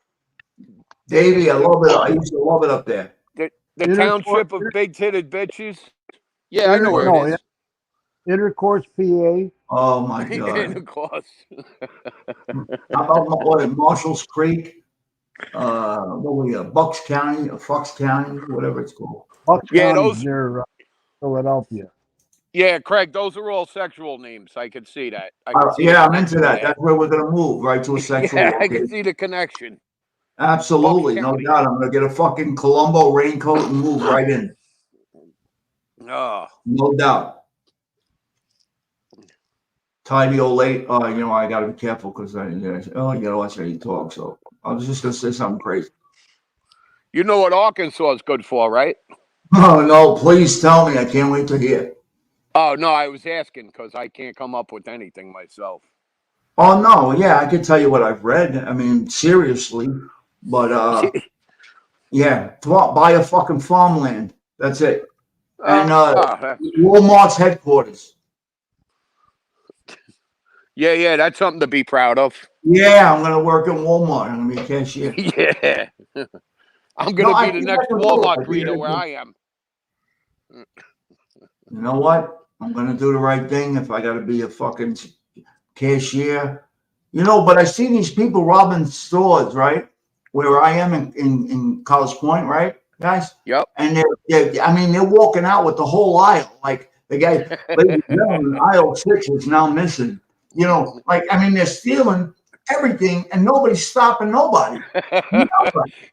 Davey, I love it. I used to love it up there. the township of big titted bitches. Yeah, I know where it is. Intercourse, PA. Oh my God. And of course. How about what, Marshall's Creek? What were you, Bucks County, or Fox County, whatever it's called. Bucks Yeah, County's those- near Philadelphia. Yeah, Craig, those are all sexual names. I could see that. Yeah, I'm into that. That's where we're gonna move, right to a sexual. Yeah, I can see the connection. Absolutely, Bucks no County. doubt. I'm gonna get a fucking Columbo raincoat and move right in. Oh, No doubt. Tidy old late. I got to be careful because that's how you talk. So I was just gonna say something crazy. you know what Arkansas is good for, right? Oh no! Please tell me. I can't wait to hear. Oh no, I was asking because I can't come up with anything myself. Oh no! Yeah, I can tell you what I've read. I mean, seriously, but yeah, buy a fucking farmland. That's it. And Walmart's headquarters. Yeah, that's something to be proud of. Yeah, I'm gonna work in Walmart. I'm gonna be a cashier. Yeah. I'm going to be the next Walmart greeter where I am. You know what? I'm going to do the right thing if I got to be a fucking cashier. But I see these people robbing stores, right? Where I am in College Point, right, guys? Yep. And they're walking out with the whole aisle. Like the guy, aisle 6 is now missing. They're stealing everything and nobody's stopping nobody.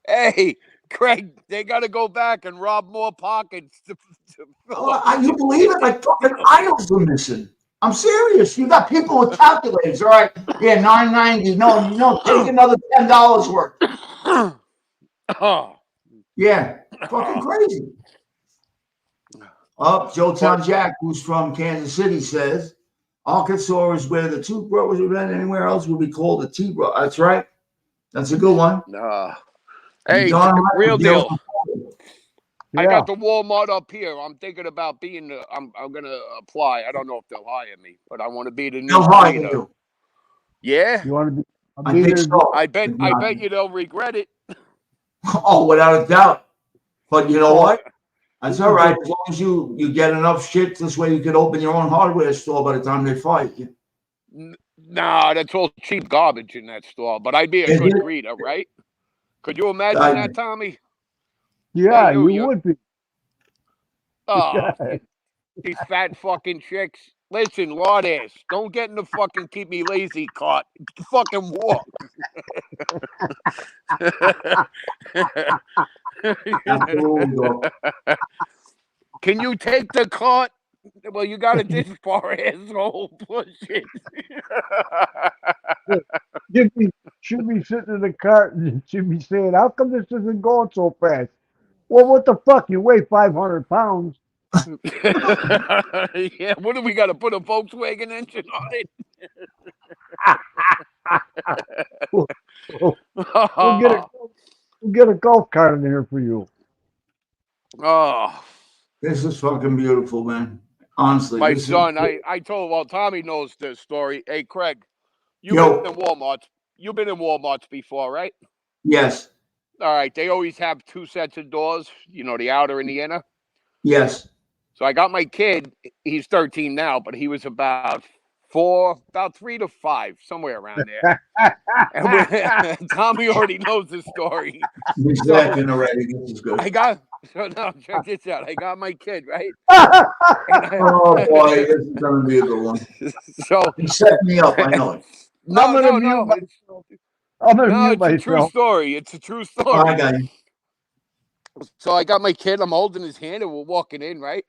Hey, Craig, they got to go back and rob more pockets to fill up. You believe it? Like fucking aisles are missing. I'm serious. You got people with calculators. All right. Yeah, $9.90. No, take another $10 worth. Oh. Yeah, fucking crazy. Joetown Jack, who's from Kansas City, says Arkansas is where the two brothers have been. Anywhere else would be called the T-bro. That's right. That's a good one. Hey, real deal. Yeah. I got the Walmart up here. I'm thinking about being. I'm gonna apply. I don't know if they'll hire me, but I want to be the new They'll hire greeter. you. Yeah. You want to be? I think so. I bet you they'll regret it. Oh, without a doubt. But you know what? That's all right. As long as you get enough shit, this way you could open your own hardware store by the time they fire you. Nah, that's all cheap garbage in that store. But I'd be a good greeter, right? Could you imagine that, Tommy? Yeah, you would be. Oh, these fat fucking chicks. Listen, Lord ass, don't get in the fucking keep me lazy cart. Fucking walk. Can you take the cart? Well, you got it this far, asshole. Push it. Should be sitting in the cart and should be saying, "How come this isn't going so fast?" Well, what the fuck? You weigh 500 pounds. Yeah, what do we got to put a Volkswagen engine on it? We'll get a golf cart in here for you. Oh, This is fucking beautiful, man. Honestly, my this son, is. I told, well, Tommy knows this story. Hey, Craig, you've Yo. been in Walmart. You've been in Walmarts before, right? Yes. All right. They always have two sets of doors, you know, the outer and the inner. Yes. So I got my kid. He's 13 now, but he was about 3 to 5, somewhere around there. And Tommy already knows the story. He's So, laughing already. This is good. So now check this out. I got my kid, right? Oh boy, this is gonna be a good one. So He set me up. I know it. no. I'm gonna No, mute it's a true myself. story. It's a true Oh, story. I got you. So I got my kid. I'm holding his hand, and we're walking in, right?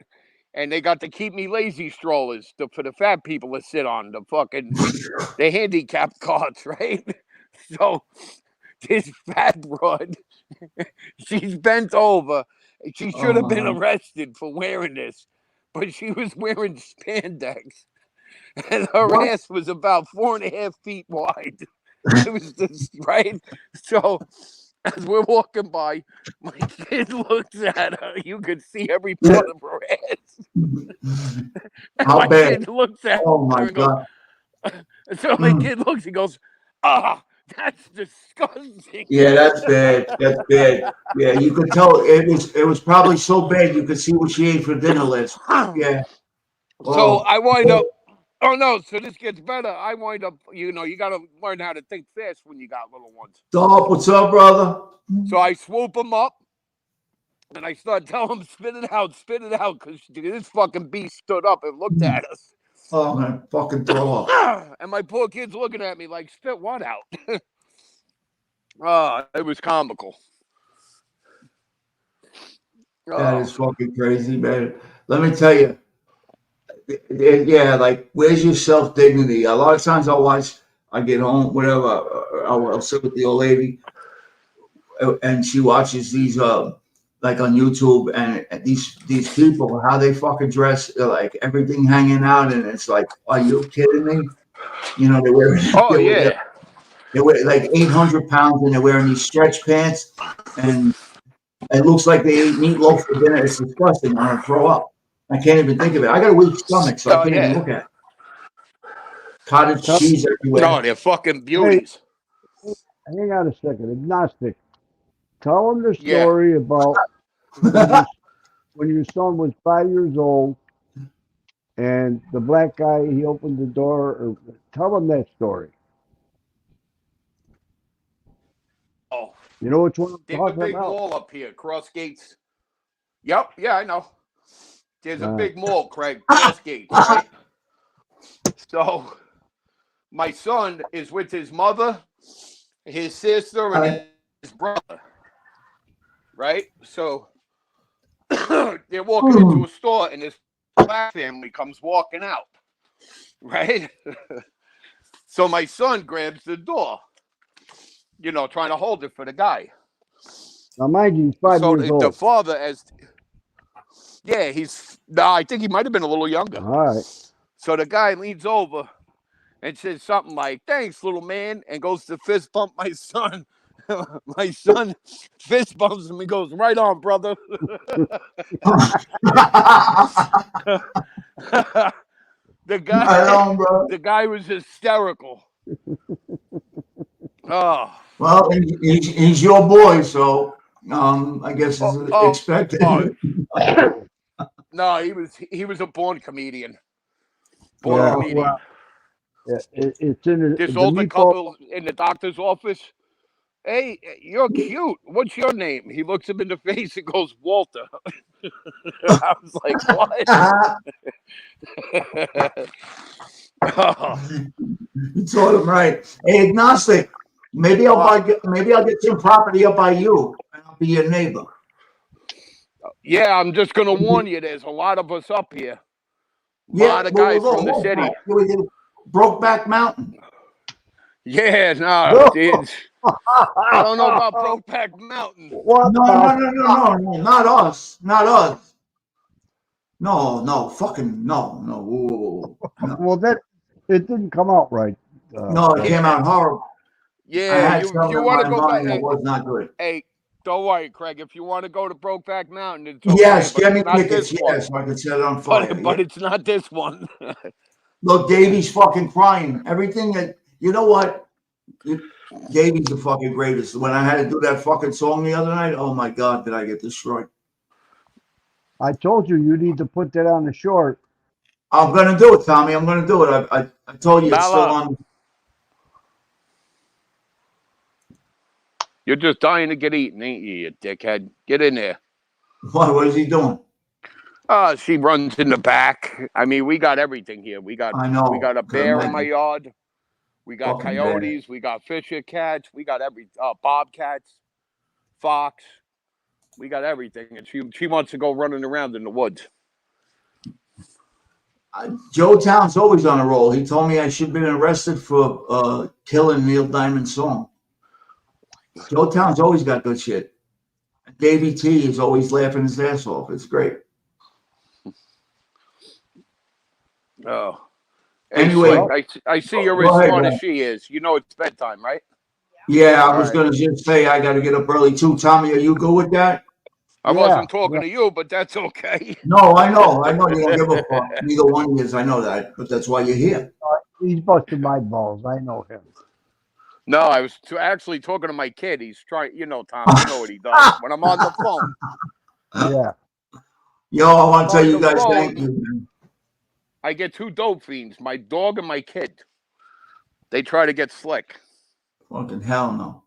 And they got the keep me lazy strollers for the fat people to sit on, the handicapped carts, right? So this fat broad, she's bent over. She should have been arrested for wearing this, but she was wearing spandex, and her What? ass was about 4.5 feet wide. It was just right. So as we're walking by, my kid looks at her. You could see every part of her ass. How My bad? kid looks at Oh her my and goes, God. so my kid looks, he goes, that's disgusting. Yeah, that's bad. That's bad. Yeah, you could tell it was probably so bad you could see what she ate for dinner last. Yeah. So Oh. I wind up, oh no, so this gets better. I wind up, you know, you got to learn how to think fast when you got little ones. Stop. What's up, brother? So I swoop them up and I start telling them, spit it out, because this fucking beast stood up and looked at us. Oh, I'm gonna fucking throw up. And my poor kid's looking at me like, spit what out? It was comical. That is fucking crazy, man. Let me tell you. Yeah, like, where's your self dignity? A lot of times I get home, whatever, I'll sit with the old lady, and she watches these, like on YouTube, and these people, how they fucking dress, like everything hanging out, and it's like, are you kidding me? You know, they wear like 800 pounds, and they're wearing these stretch pants, and it looks like they ate meatloaf for dinner. It's disgusting. I'm gonna throw up. I can't even think of it. I got a weak stomach, so I can't even look at it. Cottage cheese everywhere. No, they're fucking beauties. Hey, hang on a second. Agnostic. Tell them the story about when your son was 5 years old and the black guy, he opened the door. Or, tell them that story. Oh, you know which one I'm there's talking a big about? mall up here, Cross Gates. Yep, yeah, I know. There's a big mall, Craig, Cross Gates, right? So my son is with his mother, his sister, and his brother, right? So they're walking into a store, and this black family comes walking out, right? So my son grabs the door, you know, trying to hold it for the guy. Now, mind you, he's 5 years old. The father, I think he might have been a little younger. All right. So the guy leans over and says something like, "Thanks, little man," and goes to fist bump my son. My son fist bumps him and goes, "Right on, brother." The guy was hysterical. Oh. Well, he's your boy, so I guess it's expected. No, he was a born comedian. Well, it's in this older couple in the doctor's office. Hey, you're cute. What's your name? He looks him in the face and goes, Walter. I was like, what? You told him right. Hey, Agnostic, maybe I'll get some property up by you, and I'll be your neighbor. Yeah, I'm just gonna warn you. There's a lot of us up here. A lot of guys from the city. Brokeback Mountain. Yeah, no, dude. I don't know about Brokeback Mountain. No, not us. Not us. No, fucking no. Whoa. No, Well, that it didn't come out right. no, it came out horrible. I Yeah, had you some if you in want my to go back, mind that hey, was not good. hey, don't worry, Craig. If you want to go to Brokeback Mountain, it's okay. Yes, But get me it's not tickets. this one. Yes, so I can set it on fire. But it's not this one. Look, Davey's fucking crying. Everything that you know what? Davey's the fucking greatest. When I had to do that fucking song the other night, oh my god, did I get destroyed? I told you need to put that on the short. I'm gonna do it, Tommy. I'm gonna do it. I told you it's still Bella. on. You're just dying to get eaten, ain't you, you dickhead? Get in there. What is he doing? She runs in the back. I mean, we got everything here. We got I know. a bear in my yard. We got Fucking coyotes. bad. We got fisher cats. We got bobcats, fox. We got everything, and she wants to go running around in the woods. Joe Town's always on a roll. He told me I should have been arrested for killing Neil Diamond's song. Joe Town's always got good shit. Davey T is always laughing his ass off. It's great. Oh. Anyway, I see you're go as ahead, smart man. as she is. You know it's bedtime, right? Yeah, I All was right. gonna just say I got to get up early too. Tommy, are you good with that? I Yeah, wasn't talking to you, but that's okay. No, I know you don't give a fuck. Neither one is. I know that, but that's why you're here. He's busting my balls. I know him. No, I was actually talking to my kid. He's trying, Tom, you know what he does when I'm on the phone. Yeah. Yo, I want to tell On you the guys phone. thank you, man. I get two dope fiends, my dog and my kid. They try to get slick. Fucking hell no.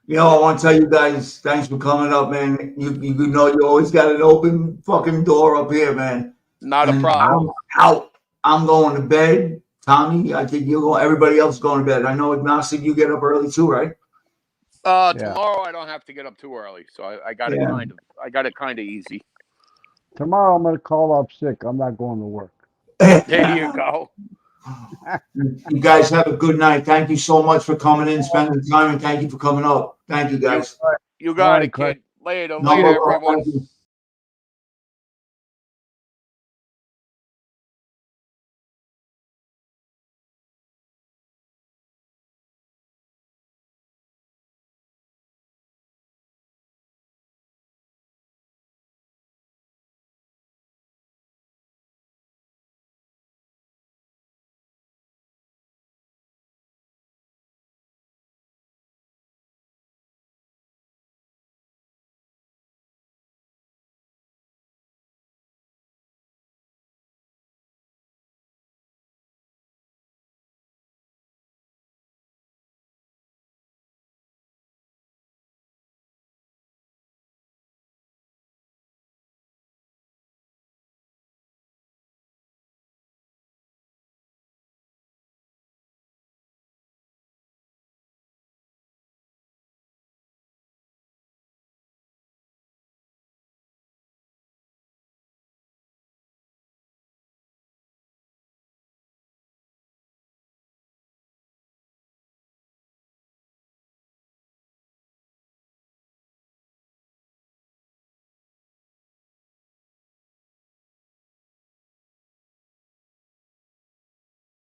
Yo, I want to tell you guys thanks for coming up, man. You know you always got an open fucking door up here, man. Not a And problem. I'm out. I'm going to bed. Tommy, I think you're going. Everybody else is going to bed. I know agnostic. You get up early too, right? Tomorrow I don't have to get up too early, so I got it kind of easy. Tomorrow I'm gonna call up sick. I'm not going to work. There you go. You guys have a good night. Thank you so much for coming in, spending time, and thank you for coming up. Thank you, guys. You got All right, it, kid. Later, Number everyone. one.